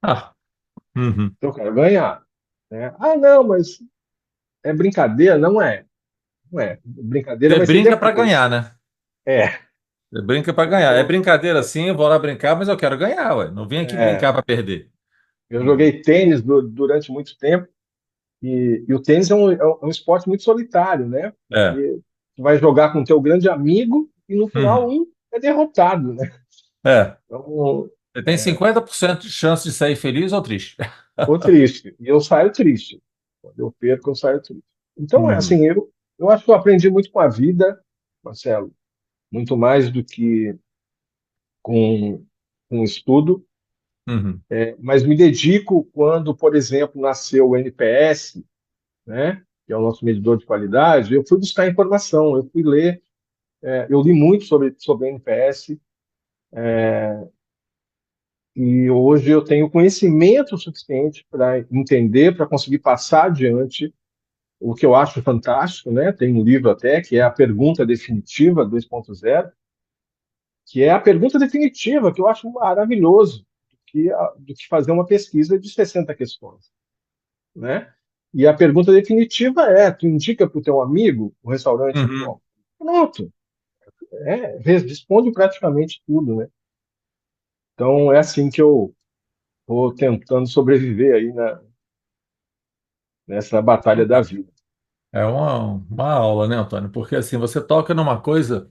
Speaker 1: ah, uhum.
Speaker 2: eu quero ganhar, né? Ah, não, mas é brincadeira, não é? Não é. Brincadeira
Speaker 1: Você
Speaker 2: vai ser
Speaker 1: brinca para
Speaker 2: depois.
Speaker 1: ganhar, né?
Speaker 2: É.
Speaker 1: Você brinca para ganhar. É
Speaker 2: Eu,
Speaker 1: brincadeira sim, eu vou lá brincar, mas eu quero ganhar, ué. Não vim aqui
Speaker 2: é,
Speaker 1: brincar para perder.
Speaker 2: eu
Speaker 1: Né?
Speaker 2: joguei tênis durante muito tempo E o tênis é um esporte muito solitário, né?
Speaker 1: É.
Speaker 2: Porque tu vai jogar com o teu grande amigo e no final
Speaker 1: Uhum.
Speaker 2: um é derrotado, né?
Speaker 1: É.
Speaker 2: Então,
Speaker 1: Você tem 50% de chance de sair feliz ou triste.
Speaker 2: ou triste. E eu saio triste. Quando eu perco, eu saio triste. Então, é
Speaker 1: Uhum.
Speaker 2: assim, eu acho que eu aprendi muito com a vida, Marcelo, muito mais do que com, com o estudo,
Speaker 1: Uhum.
Speaker 2: mas me dedico quando, por exemplo, nasceu o NPS, né, que é o nosso medidor de qualidade, eu fui buscar informação, eu fui ler, eu li muito sobre NPS, e hoje eu tenho conhecimento suficiente para entender, para conseguir passar adiante o que eu acho fantástico, né? Tem um livro até que é a Pergunta Definitiva 2.0, que é a pergunta definitiva, que eu acho maravilhoso, do que fazer uma pesquisa de 60 questões, né? E a pergunta definitiva é: tu indica para o teu amigo o restaurante
Speaker 1: Uhum.
Speaker 2: bom? Pronto, responde praticamente tudo, né? Então é assim que eu vou tentando sobreviver aí nessa batalha da vida.
Speaker 1: É uma aula, né, Antônio? Porque assim, você toca numa coisa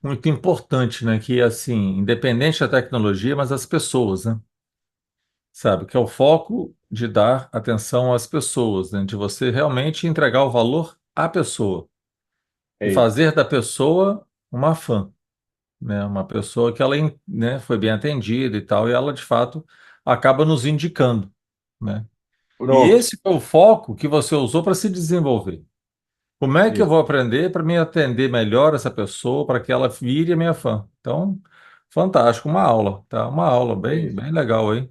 Speaker 1: muito importante, né? Que assim, independente da tecnologia, mas as pessoas, né? Sabe? Que é o foco de dar atenção às pessoas, né? De você realmente entregar o valor à pessoa e
Speaker 2: É isso.
Speaker 1: fazer da pessoa uma fã, né? Uma pessoa que ela, né, foi bem atendida e tal, e ela de fato acaba nos indicando, né? E
Speaker 2: Pronto,
Speaker 1: esse foi o foco que você usou para se desenvolver. Como é que eu
Speaker 2: isso.
Speaker 1: vou aprender para me atender melhor essa pessoa, para que ela vire a minha fã? Então, fantástico, uma aula, tá? Uma aula
Speaker 2: É
Speaker 1: bem,
Speaker 2: isso.
Speaker 1: bem legal aí.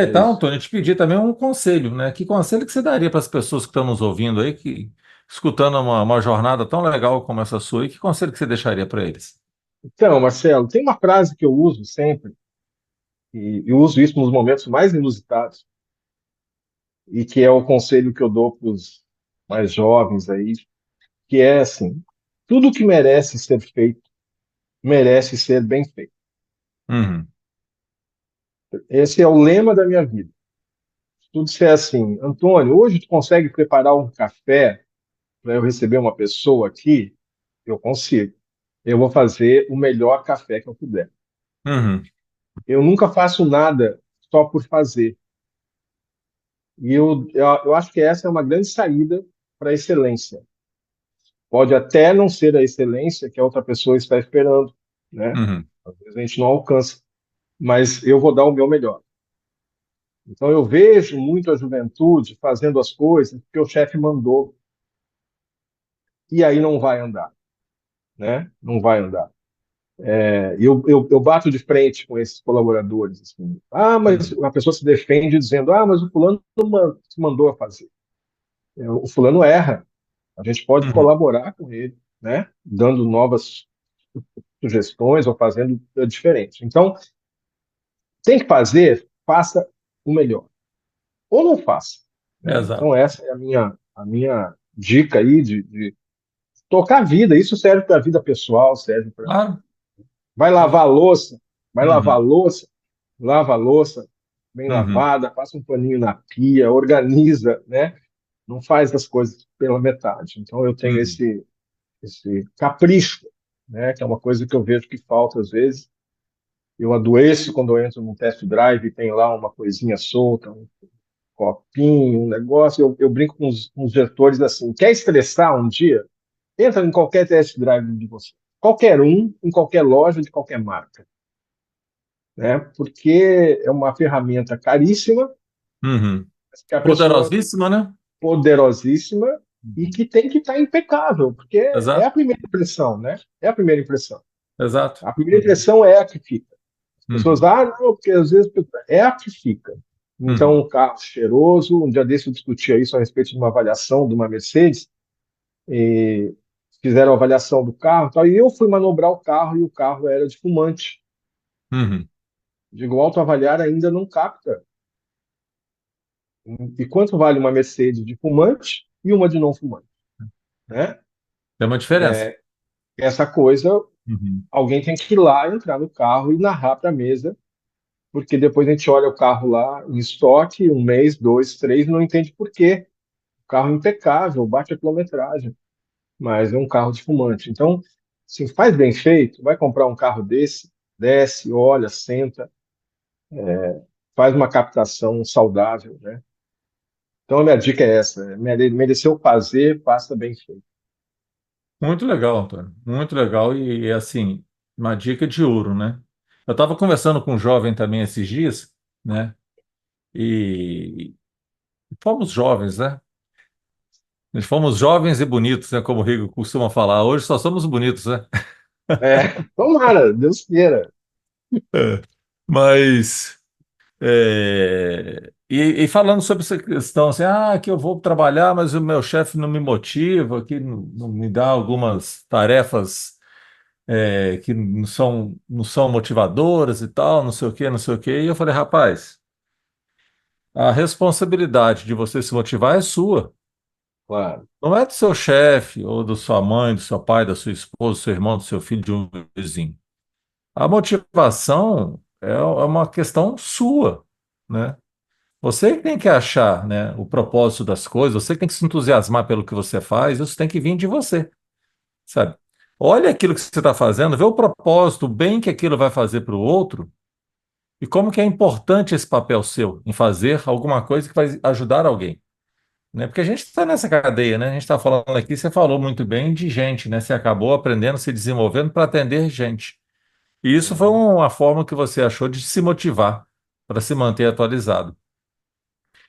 Speaker 2: É
Speaker 1: Aproveitar,
Speaker 2: isso.
Speaker 1: Antônio, te pedir também um conselho, né? Que conselho que você daria para as pessoas que estão nos ouvindo aí, que escutando uma jornada tão legal como essa sua, e que conselho que você deixaria para eles?
Speaker 2: Então, Marcelo, tem uma frase que eu uso sempre, e eu uso isso nos momentos mais inusitados, e que é o conselho que eu dou para os mais jovens aí, que é assim: tudo que merece ser feito, merece ser bem feito.
Speaker 1: Uhum,
Speaker 2: Esse é o lema da minha vida. Se tu disser assim: Antônio, hoje tu consegue preparar um café para eu receber uma pessoa aqui? Eu consigo. Eu vou fazer o melhor café que eu puder.
Speaker 1: uhum,
Speaker 2: Eu nunca faço nada só por fazer. E eu acho que essa é uma grande saída para a excelência. Pode até não ser a excelência que a outra pessoa está esperando, né?
Speaker 1: uhum.
Speaker 2: Às vezes a gente não alcança, mas eu vou dar o meu melhor. Então eu vejo muito a juventude fazendo as coisas que o chefe mandou, e aí não vai andar, né? Não vai andar. Eu bato de frente com esses colaboradores. Assim. Ah, mas
Speaker 1: Uhum,
Speaker 2: a pessoa se defende dizendo: ah, mas o fulano se mandou a fazer. O fulano erra. A gente pode
Speaker 1: uhum.
Speaker 2: colaborar com ele, né? Dando novas sugestões ou fazendo diferente. Então, tem que fazer, faça o melhor. Ou não faça. Né? Então,
Speaker 1: Exato.
Speaker 2: essa é a minha dica aí de tocar a vida. Isso serve para a vida pessoal, serve para.
Speaker 1: Claro,
Speaker 2: Vai lavar
Speaker 1: claro.
Speaker 2: a louça, vai lavar a
Speaker 1: Uhum,
Speaker 2: louça, lava a louça bem
Speaker 1: uhum,
Speaker 2: lavada, passa um paninho na pia, organiza, né? Não faz as coisas pela metade. Então, eu tenho
Speaker 1: uhum.
Speaker 2: esse capricho, né? Que é uma coisa que eu vejo que falta às vezes. Eu adoeço quando eu entro num test drive e tem lá uma coisinha solta, um copinho, um negócio. Eu brinco com os gestores assim: quer estressar um dia? Entra em qualquer test drive de você. Qualquer um, em qualquer loja de qualquer marca. Né? Porque é uma ferramenta caríssima,
Speaker 1: Uhum.
Speaker 2: mas que a pessoa
Speaker 1: Poderosíssima, né?
Speaker 2: poderosíssima e
Speaker 1: Uhum.
Speaker 2: que tem que estar impecável, porque é a
Speaker 1: Exato,
Speaker 2: primeira impressão, né? É a primeira impressão.
Speaker 1: exato.
Speaker 2: A primeira
Speaker 1: Uhum,
Speaker 2: impressão é a que fica. As pessoas,
Speaker 1: uhum,
Speaker 2: não, porque às vezes é a que fica. Então,
Speaker 1: uhum,
Speaker 2: um carro cheiroso, um dia desse eu discutia isso a respeito de uma avaliação de uma Mercedes, e fizeram a avaliação do carro, e tal, e eu fui manobrar o carro e o carro era de fumante.
Speaker 1: uhum.
Speaker 2: Digo, o autoavaliar ainda não capta. E quanto vale uma Mercedes de fumante e uma de não fumante, né?
Speaker 1: Tem uma diferença.
Speaker 2: Essa coisa,
Speaker 1: Uhum,
Speaker 2: alguém tem que ir lá, entrar no carro e narrar para a mesa, porque depois a gente olha o carro lá em estoque, um mês, dois, três, não entende por quê. carro impecável, bate a quilometragem, mas é um carro de fumante. Então, se faz bem feito, vai comprar um carro desse, desce, olha, senta, faz uma captação saudável, né? Então, a minha dica é essa: mereceu fazer, faça bem feito.
Speaker 1: Muito legal, Antônio. Muito legal e assim, uma dica de ouro, né? Eu estava conversando com um jovem também esses dias, né? E fomos jovens, né? Nós fomos jovens e bonitos, né? Como o Rigo costuma falar. Hoje só somos bonitos, né?
Speaker 2: Tomara, Deus queira.
Speaker 1: É. Mas e falando sobre essa questão assim, que eu vou trabalhar, mas o meu chefe não me motiva, que não me dá algumas tarefas que não são motivadoras e tal, não sei o quê, não sei o quê. E eu falei, rapaz, a responsabilidade de você se motivar é sua.
Speaker 2: Claro.
Speaker 1: Não é do seu chefe, ou da sua mãe, do seu pai, da sua esposa, do seu irmão, do seu filho, de um vizinho. A motivação é uma questão sua, né? Você que tem que achar, né, o propósito das coisas, você que tem que se entusiasmar pelo que você faz, isso tem que vir de você, sabe? Olha aquilo que você está fazendo, vê o propósito, o bem que aquilo vai fazer para o outro e como que é importante esse papel seu em fazer alguma coisa que vai ajudar alguém, né? Porque a gente está nessa cadeia, né? A gente está falando aqui, você falou muito bem de gente, né? Você acabou aprendendo, se desenvolvendo para atender gente. E isso foi
Speaker 2: Uhum.
Speaker 1: uma forma que você achou de se motivar para se manter atualizado.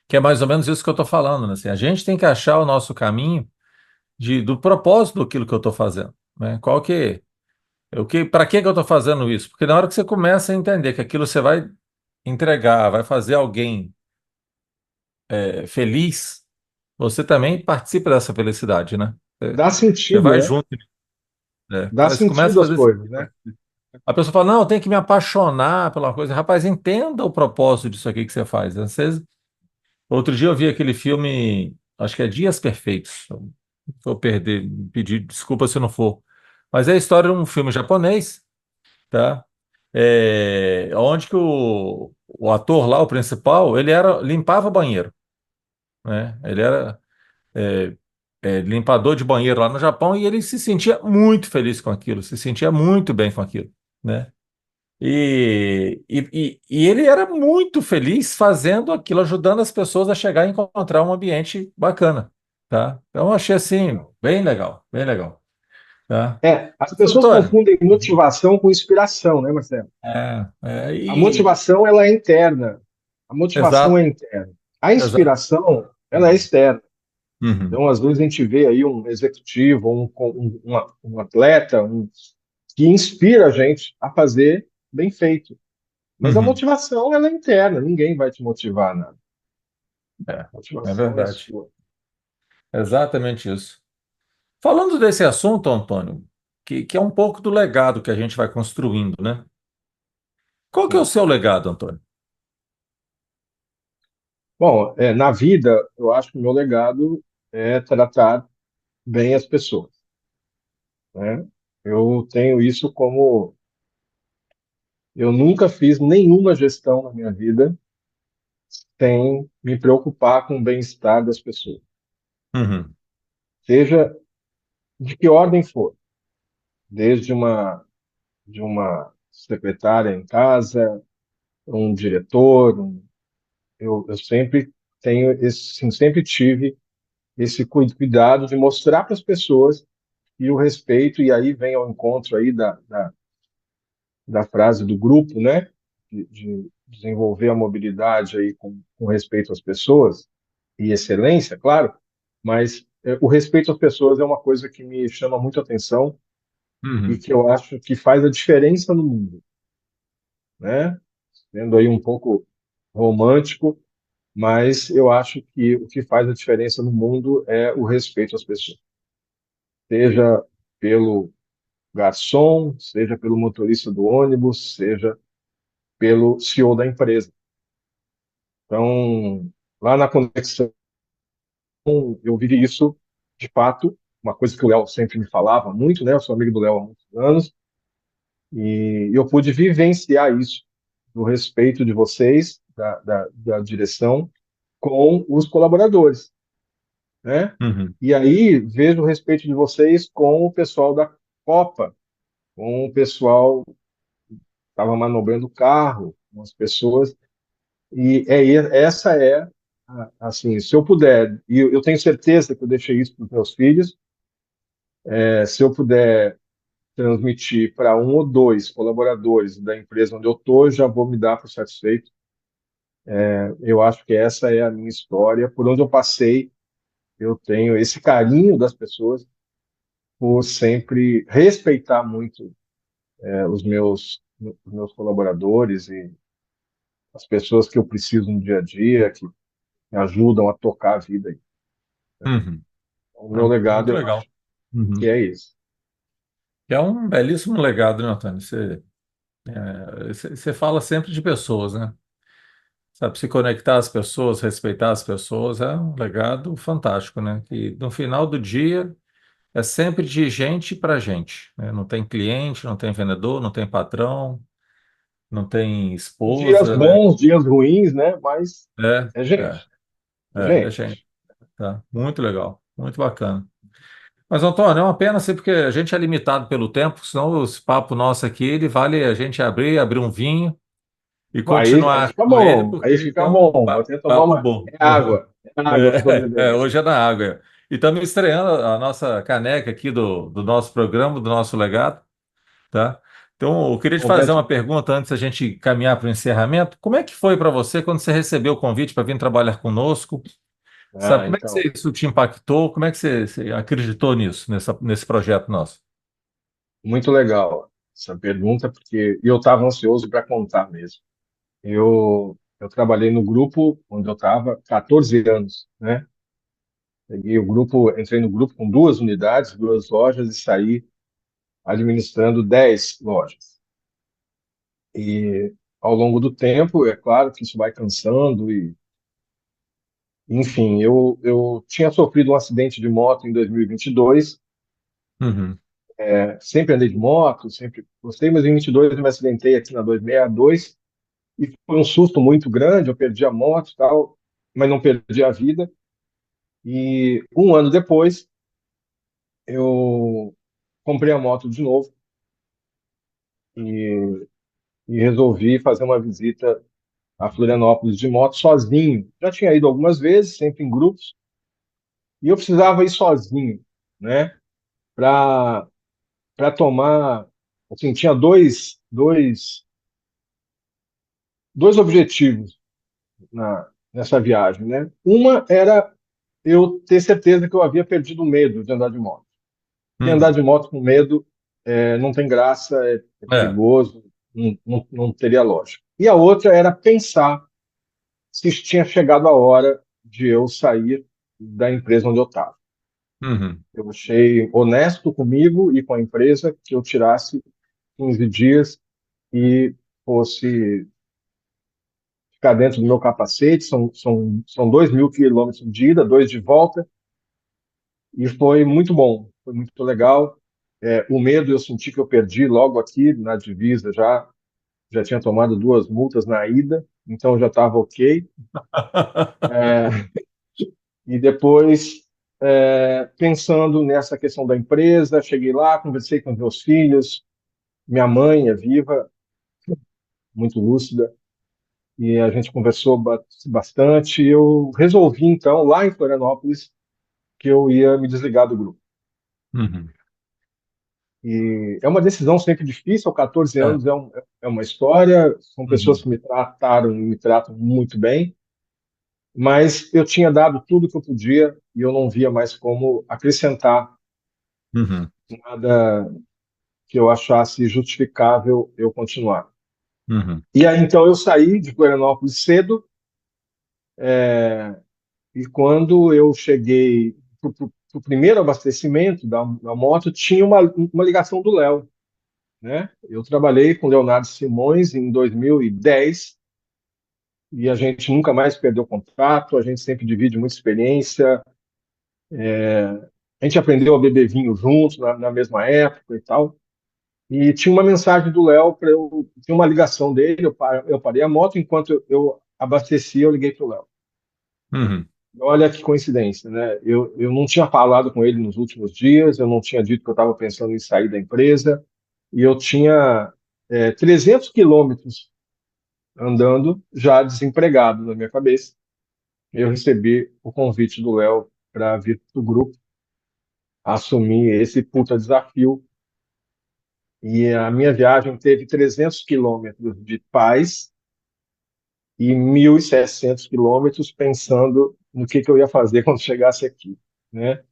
Speaker 1: Que é mais ou menos isso que eu estou falando, né? Assim, a gente tem que achar o nosso caminho do propósito daquilo que eu estou fazendo, né? Qual que, para que eu estou fazendo isso? Porque na hora que você começa a entender que aquilo você vai entregar, vai fazer alguém feliz, você também participa dessa felicidade, né?
Speaker 2: Dá
Speaker 1: Você
Speaker 2: sentido,
Speaker 1: vai
Speaker 2: né?
Speaker 1: junto, né?
Speaker 2: Dá
Speaker 1: Começa
Speaker 2: sentido
Speaker 1: a
Speaker 2: às
Speaker 1: fazer esse...
Speaker 2: coisas, né?
Speaker 1: A pessoa fala, não, eu tenho que me apaixonar pela coisa. Rapaz, entenda o propósito disso aqui que você faz. Às vezes, outro dia eu vi aquele filme, acho que é Dias Perfeitos. Se eu perder, pedir desculpa se não for. Mas é a história de um filme japonês, tá? Onde que o ator lá, o principal, ele limpava banheiro, né? Ele era é, limpador de banheiro lá no Japão e ele se sentia muito feliz com aquilo, se sentia muito bem com aquilo, né? E ele era muito feliz fazendo aquilo, ajudando as pessoas a chegar e encontrar um ambiente bacana, tá? Então eu achei assim,
Speaker 2: Legal.
Speaker 1: bem legal, bem legal, tá?
Speaker 2: As
Speaker 1: Mas,
Speaker 2: pessoas
Speaker 1: Antônio,
Speaker 2: confundem motivação com inspiração, né, Marcelo? A
Speaker 1: e
Speaker 2: motivação, ela é interna. A motivação
Speaker 1: exato,
Speaker 2: é interna. A
Speaker 1: exato.
Speaker 2: inspiração, ela é externa.
Speaker 1: Uhum,
Speaker 2: Então, às vezes, a gente vê aí um executivo, um atleta, que inspira a gente a fazer bem feito. Mas a
Speaker 1: uhum.
Speaker 2: motivação, ela é interna. Ninguém vai te motivar a nada.
Speaker 1: É,
Speaker 2: A
Speaker 1: é
Speaker 2: motivação é
Speaker 1: verdade.
Speaker 2: sua.
Speaker 1: Exatamente isso. Falando desse assunto, Antônio, que é um pouco do legado que a gente vai construindo, né? Qual que é o
Speaker 2: Sim.
Speaker 1: seu legado, Antônio?
Speaker 2: Bom, na vida, eu acho que o meu legado é tratar bem as pessoas, né? Eu tenho isso como... Eu nunca fiz nenhuma gestão na minha vida sem me preocupar com o bem-estar das pessoas,
Speaker 1: Uhum,
Speaker 2: seja de que ordem for, desde de uma secretária em casa, um diretor, eu sempre tenho esse, sim, sempre tive esse cuidado de mostrar para as pessoas e o respeito, e aí vem ao encontro aí da frase do grupo, né? De desenvolver a mobilidade aí com respeito às pessoas e excelência, claro, mas o respeito às pessoas é uma coisa que me chama muito a atenção e
Speaker 1: uhum,
Speaker 2: que eu acho que faz a diferença no mundo, né? Sendo aí um pouco romântico, mas eu acho que o que faz a diferença no mundo é o respeito às pessoas, seja pelo garçom, seja pelo motorista do ônibus, seja pelo CEO da empresa. Então, lá na Conexão, eu vivi isso de fato, uma coisa que o Léo sempre me falava muito, né? Eu sou amigo do Léo há muitos anos, e eu pude vivenciar isso, do respeito de vocês, da direção, com os colaboradores. né?
Speaker 1: Uhum.
Speaker 2: E aí vejo o respeito de vocês com o pessoal da Copa, com o pessoal que estava manobrando o carro, com as pessoas. Essa é, assim, se eu puder, e eu tenho certeza que eu deixei isso para os meus filhos, se eu puder transmitir para um ou dois colaboradores da empresa onde eu estou, já vou me dar por satisfeito. Eu acho que essa é a minha história. Por onde eu passei, eu tenho esse carinho das pessoas por sempre respeitar muito os meus colaboradores e as pessoas que eu preciso no dia a dia, que me ajudam a tocar a vida aí, né?
Speaker 1: Uhum.
Speaker 2: O meu
Speaker 1: Ah,
Speaker 2: legado,
Speaker 1: muito
Speaker 2: eu
Speaker 1: legal.
Speaker 2: acho que
Speaker 1: Uhum.
Speaker 2: é isso.
Speaker 1: É um belíssimo legado, né, Antônio? Você fala sempre de pessoas, né? Sabe, se conectar às pessoas, respeitar as pessoas, é um legado fantástico, né? Que no final do dia é sempre de gente para gente, né? Não tem cliente, não tem vendedor, não tem patrão, não tem
Speaker 2: Dias
Speaker 1: esposa, né?
Speaker 2: bons, dias ruins, né? Mas
Speaker 1: É,
Speaker 2: é
Speaker 1: é,
Speaker 2: gente, é
Speaker 1: é
Speaker 2: gente.
Speaker 1: gente. Tá? Muito legal, muito bacana. Mas, Antônio, é uma pena, assim, porque a gente é limitado pelo tempo, senão esse papo nosso aqui, ele vale a gente abrir um vinho e
Speaker 2: Aí
Speaker 1: continuar
Speaker 2: fica
Speaker 1: com ele,
Speaker 2: bom, aí
Speaker 1: porque
Speaker 2: fica
Speaker 1: é um
Speaker 2: bom. Vou até tomar
Speaker 1: papo
Speaker 2: uma.
Speaker 1: bom.
Speaker 2: É água que eu estou bebendo.
Speaker 1: Hoje é na água. E estamos estreando a nossa caneca aqui do nosso programa, do nosso legado, tá? Então, eu queria te fazer uma
Speaker 2: Roberto,
Speaker 1: pergunta antes da gente caminhar para o encerramento. Como é que foi para você quando você recebeu o convite para vir trabalhar conosco? Sabe, como é que
Speaker 2: então,
Speaker 1: isso te impactou? Como é que você acreditou nisso, nesse projeto nosso?
Speaker 2: muito legal essa pergunta, porque eu estava ansioso para contar mesmo. Eu trabalhei no grupo onde eu estava 14 anos, né? Peguei o grupo, entrei no grupo com duas unidades, duas lojas e saí administrando 10 lojas. E ao longo do tempo, é claro que isso vai cansando e, enfim, eu tinha sofrido um acidente de moto em 2022.
Speaker 1: Uhum,
Speaker 2: Sempre andei de moto, sempre gostei, mas em 22 eu me acidentei aqui na 262 e foi um susto muito grande. Eu perdi a moto e tal, mas não perdi a vida. E um ano depois, eu comprei a moto de novo e, e resolvi fazer uma visita a Florianópolis de moto sozinho. Já tinha ido algumas vezes, sempre em grupos, e eu precisava ir sozinho, né? Para tomar, assim, tinha dois objetivos nessa viagem, né? Uma era eu ter certeza que eu havia perdido o medo de andar de moto. E andar
Speaker 1: uhum.
Speaker 2: de moto com medo não tem graça, é
Speaker 1: É.
Speaker 2: perigoso, não teria lógica. E a outra era pensar se tinha chegado a hora de eu sair da empresa onde eu estava.
Speaker 1: Uhum,
Speaker 2: Eu achei honesto comigo e com a empresa que eu tirasse 15 dias e fosse ficar dentro do meu capacete. São 2.000 quilômetros de ida, dois de volta, e foi muito bom, foi muito legal. O medo eu senti que eu perdi logo aqui na divisa, já tinha tomado duas multas na ida, então já estava ok. E depois, pensando nessa questão da empresa, cheguei lá, conversei com os meus filhos, minha mãe é viva, muito lúcida, e a gente conversou bastante. E eu resolvi, então, lá em Florianópolis, que eu ia me desligar do grupo.
Speaker 1: uhum.
Speaker 2: E é uma decisão sempre difícil. 14
Speaker 1: É,
Speaker 2: anos é uma história, são pessoas
Speaker 1: uhum,
Speaker 2: que me trataram e me tratam muito bem, mas eu tinha dado tudo que eu podia e eu não via mais como acrescentar
Speaker 1: uhum,
Speaker 2: nada que eu achasse justificável eu continuar.
Speaker 1: uhum,
Speaker 2: E aí, então, eu saí de Florianópolis cedo, e quando eu cheguei para o primeiro abastecimento da moto, tinha uma ligação do Léo, né? Eu trabalhei com Leonardo Simões em 2010 e a gente nunca mais perdeu contato, a gente sempre divide muita experiência, a gente aprendeu a beber vinho juntos na mesma época e tal. E tinha uma mensagem do Léo para eu, tinha uma ligação dele, eu parei a moto, enquanto eu abastecia, eu liguei para o Léo.
Speaker 1: uhum.
Speaker 2: olha que coincidência, né? Eu não tinha falado com ele nos últimos dias, eu não tinha dito que eu estava pensando em sair da empresa, e eu tinha 300 quilômetros andando já desempregado na minha cabeça. Eu recebi o convite do Léo para vir para o grupo assumir esse puta desafio. E a minha viagem teve 300 quilômetros de paz e 1.700 quilômetros pensando no que eu ia fazer quando chegasse aqui, né?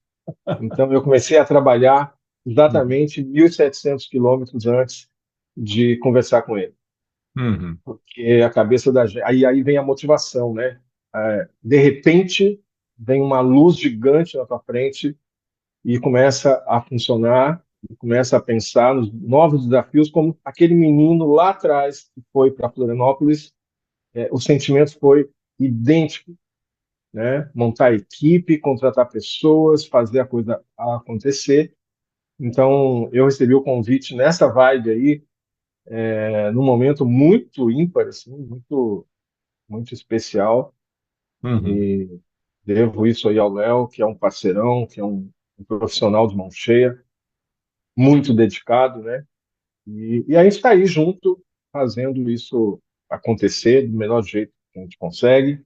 Speaker 2: Então, eu comecei a trabalhar
Speaker 1: Uhum.
Speaker 2: exatamente 1.700 quilômetros antes de conversar com ele,
Speaker 1: Uhum.
Speaker 2: porque a cabeça da gente... Aí vem a motivação, né? De repente, vem uma luz gigante na tua frente e começa a funcionar, e começa a pensar nos novos desafios, como aquele menino lá atrás que foi para Florianópolis, o sentimento foi idêntico, né? Montar equipe, contratar pessoas, fazer a coisa acontecer. Então, eu recebi o convite nessa vibe aí, num momento muito ímpar, assim, muito, muito especial.
Speaker 1: Uhum.
Speaker 2: E devo isso aí ao Léo, que é um parceirão, que é um profissional de mão cheia, muito dedicado, né? E a gente está aí junto, fazendo isso acontecer do melhor jeito que a gente consegue.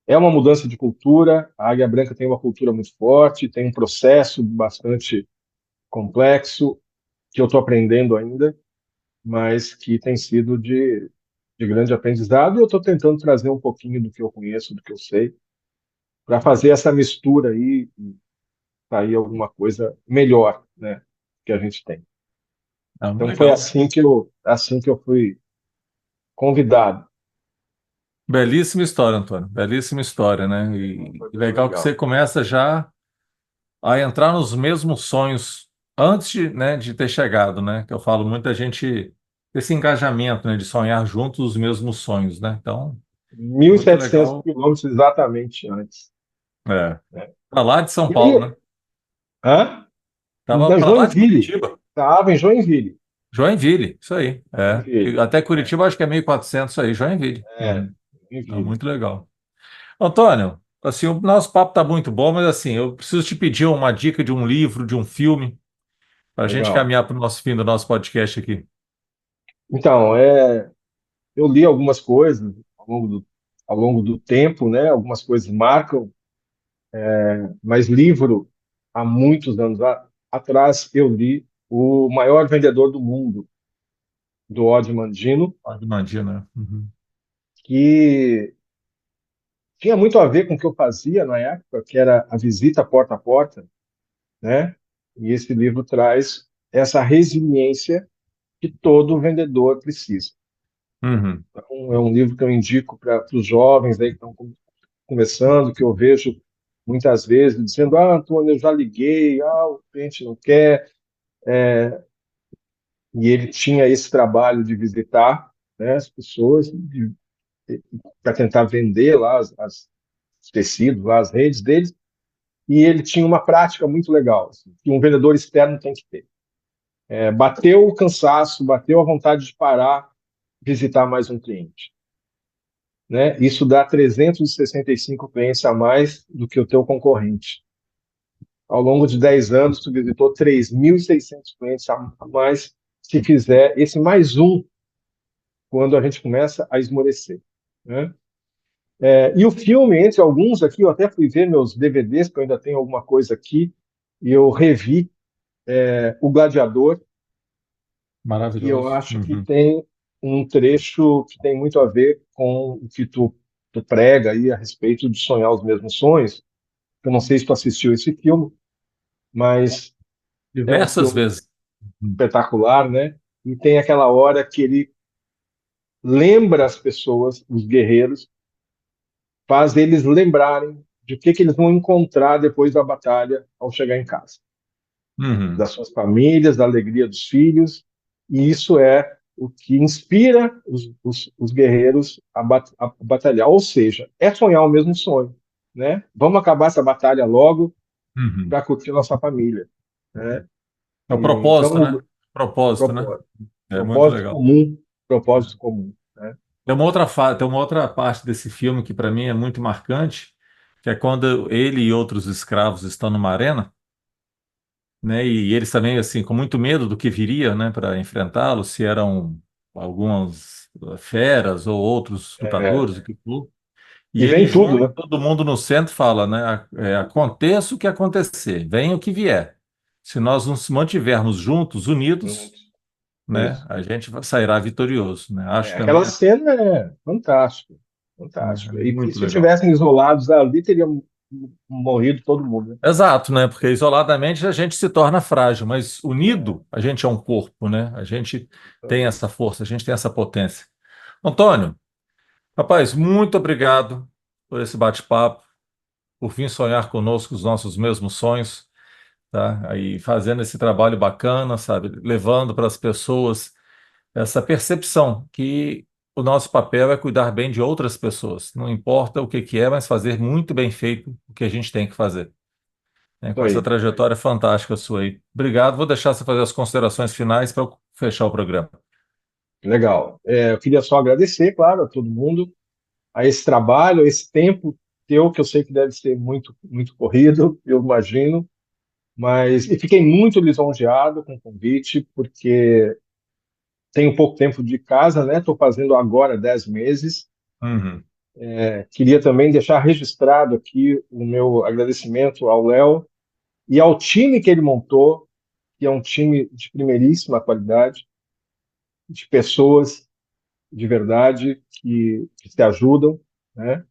Speaker 2: É uma mudança de cultura. A Águia Branca tem uma cultura muito forte, tem um processo bastante complexo, que eu estou aprendendo ainda, mas que tem sido de grande aprendizado. E eu estou tentando trazer um pouquinho do que eu conheço, do que eu sei, para fazer essa mistura aí e sair alguma coisa melhor, né, que a gente tem.
Speaker 1: Ah,
Speaker 2: Então foi
Speaker 1: legal.
Speaker 2: assim que eu fui convidado.
Speaker 1: Belíssima história, Antônio. Belíssima história, né? E
Speaker 2: Foi muito
Speaker 1: legal que você
Speaker 2: legal.
Speaker 1: começa já a entrar nos mesmos sonhos antes de, né, de ter chegado, né? Que eu falo, muita gente esse engajamento, né, de sonhar juntos os mesmos sonhos, né? Então,
Speaker 2: mil e
Speaker 1: muito
Speaker 2: setecentos
Speaker 1: legal.
Speaker 2: quilômetros exatamente antes,
Speaker 1: É.
Speaker 2: né?
Speaker 1: Para lá de São
Speaker 2: E
Speaker 1: Paulo,
Speaker 2: aí,
Speaker 1: né?
Speaker 2: hã?
Speaker 1: Tava
Speaker 2: Na
Speaker 1: para lá de
Speaker 2: Joinville.
Speaker 1: Curitiba.
Speaker 2: Estava em Joinville.
Speaker 1: Joinville, isso aí. É.
Speaker 2: Joinville.
Speaker 1: Até
Speaker 2: É,
Speaker 1: Curitiba acho que é 1.400 isso aí, Joinville.
Speaker 2: é,
Speaker 1: Uhum. É
Speaker 2: Joinville.
Speaker 1: muito legal. Antônio, assim, o nosso papo tá muito bom, mas assim, eu preciso te pedir uma dica de um livro, de um filme, para a gente
Speaker 2: Legal.
Speaker 1: caminhar para o nosso fim do nosso podcast aqui.
Speaker 2: Então, eu li algumas coisas ao longo do tempo, né? Algumas coisas marcam, mas livro, há muitos anos atrás, eu li O Maior Vendedor do Mundo, do Odd Mandino,
Speaker 1: Pode mandar, né? Uhum.
Speaker 2: que tinha muito a ver com o que eu fazia na época, que era a visita porta a porta, né? E esse livro traz essa resiliência que todo vendedor precisa.
Speaker 1: Uhum.
Speaker 2: Então, é um livro que eu indico para os jovens aí que estão começando, que eu vejo muitas vezes dizendo: Ah, Antônio, eu já liguei, o cliente não quer. E ele tinha esse trabalho de visitar, né, as pessoas para tentar vender lá os tecidos, lá as redes deles. E ele tinha uma prática muito legal, assim, que um vendedor externo tem que ter. Bateu o cansaço, bateu a vontade de parar, visitar mais um cliente, né? Isso dá 365 clientes a mais do que o teu concorrente. Ao longo de 10 anos, tu visitou 3.600 clientes a mais, se fizer esse mais um, quando a gente começa a esmorecer, né? E o filme, entre alguns aqui, eu até fui ver meus DVDs, que eu ainda tenho alguma coisa aqui, e eu revi O Gladiador, e eu
Speaker 1: Maravilhoso.
Speaker 2: acho que
Speaker 1: Uhum.
Speaker 2: tem um trecho que tem muito a ver com o que tu prega aí a respeito de sonhar os mesmos sonhos. Eu não sei se tu assistiu esse filme, mas é um
Speaker 1: Diversas
Speaker 2: filme
Speaker 1: vezes. Uhum.
Speaker 2: espetacular, né? E tem aquela hora que ele lembra as pessoas, os guerreiros, faz eles lembrarem de o que eles vão encontrar depois da batalha ao chegar em casa,
Speaker 1: Uhum.
Speaker 2: das suas famílias, da alegria dos filhos, e isso é o que inspira os guerreiros a batalhar. Ou seja, é sonhar o mesmo sonho, né? Vamos acabar essa batalha logo
Speaker 1: Uhum.
Speaker 2: para curtir nossa família, né?
Speaker 1: É o
Speaker 2: Então,
Speaker 1: propósito, né?
Speaker 2: o
Speaker 1: Propósito, né?
Speaker 2: propósito,
Speaker 1: É muito
Speaker 2: propósito
Speaker 1: legal.
Speaker 2: comum, propósito comum, né?
Speaker 1: Tem uma outra parte desse filme que para mim é muito marcante, que é quando ele e outros escravos estão numa arena, né? E eles também, assim, com muito medo do que viria, né, para enfrentá-lo, se eram algumas feras ou outros
Speaker 2: É,
Speaker 1: lutadores, o que for. E
Speaker 2: e
Speaker 1: ele
Speaker 2: vem tudo,
Speaker 1: junta
Speaker 2: né?
Speaker 1: todo mundo no centro e fala, né? Aconteça o que acontecer, venha o que vier. Se nós nos mantivermos juntos, unidos, né,
Speaker 2: Isso.
Speaker 1: a gente sairá vitorioso, né? Acho
Speaker 2: Aquela
Speaker 1: também,
Speaker 2: cena é fantástica,
Speaker 1: né,
Speaker 2: fantástica. E
Speaker 1: muito
Speaker 2: se
Speaker 1: legal.
Speaker 2: tivessem isolados ali, teriam morrido todo mundo, né?
Speaker 1: Exato, né? Porque isoladamente a gente se torna frágil, mas unido a gente é um corpo, né? A gente tem
Speaker 2: Então,
Speaker 1: essa força, a gente tem essa potência. Antônio, rapaz, muito obrigado por esse bate-papo, por vir sonhar conosco os nossos mesmos sonhos, tá? Aí fazendo esse trabalho bacana, sabe? Levando para as pessoas essa percepção que o nosso papel é cuidar bem de outras pessoas. Não importa o que que é, mas fazer muito bem feito o que a gente tem que fazer, né?
Speaker 2: isso
Speaker 1: Com essa
Speaker 2: aí.
Speaker 1: trajetória fantástica sua aí. Obrigado. Vou deixar você fazer as considerações finais para eu fechar o programa.
Speaker 2: Legal. Eu queria só agradecer, claro, a todo mundo, a esse trabalho, a esse tempo teu, que eu sei que deve ser muito, muito corrido, eu imagino, mas e fiquei muito lisonjeado com o convite, porque tenho pouco tempo de casa, né? Estou fazendo agora 10 meses.
Speaker 1: Uhum,
Speaker 2: Queria também deixar registrado aqui o meu agradecimento ao Léo e ao time que ele montou, que é um time de primeiríssima qualidade, de pessoas de verdade que se ajudam, né?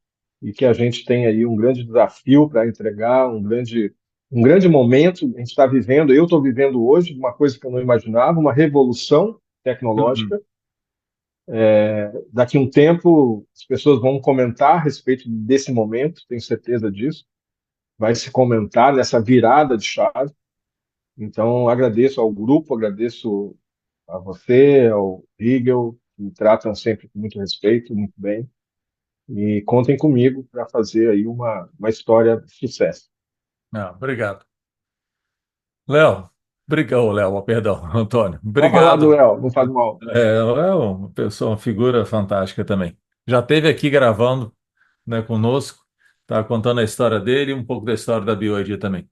Speaker 2: E que a gente tem aí um grande desafio para entregar, um grande momento. A gente está vivendo, eu estou vivendo hoje uma coisa que eu não imaginava, uma revolução
Speaker 1: uhum.
Speaker 2: tecnológica. Daqui a um tempo, as pessoas vão comentar a respeito desse momento, tenho certeza disso. Vai se comentar nessa virada de chave. Então, agradeço ao grupo, agradeço a você, ao Rigel, que me tratam sempre com muito respeito, muito bem. E contem comigo para fazer aí uma história de sucesso.
Speaker 1: Não, obrigado. Léo, obrigado, Léo, perdão, Antônio.
Speaker 2: Pode falar do
Speaker 1: Obrigado.
Speaker 2: Léo, não faz mal.
Speaker 1: É uma pessoa, uma figura fantástica também. Já esteve aqui gravando, né, conosco, tá contando a história dele e um pouco da história da BioID também.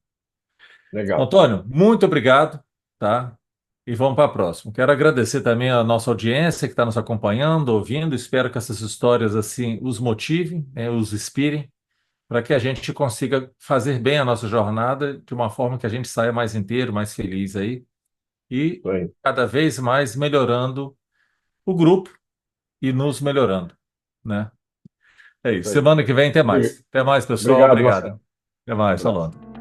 Speaker 2: Legal.
Speaker 1: Antônio, muito obrigado, tá? E vamos para a próxima. Quero agradecer também a nossa audiência que está nos acompanhando, ouvindo. Espero que essas histórias assim os motivem, né, os inspirem, para que a gente consiga fazer bem a nossa jornada de uma forma que a gente saia mais inteiro, mais feliz aí e
Speaker 2: Isso aí.
Speaker 1: cada vez mais melhorando o grupo e nos melhorando, né? É
Speaker 2: Isso
Speaker 1: isso.
Speaker 2: aí.
Speaker 1: Semana que vem tem mais. Até mais, pessoal.
Speaker 2: Obrigado,
Speaker 1: Obrigado.
Speaker 2: Marcelo.
Speaker 1: Até
Speaker 2: Um
Speaker 1: mais.
Speaker 2: abraço.
Speaker 1: Falando.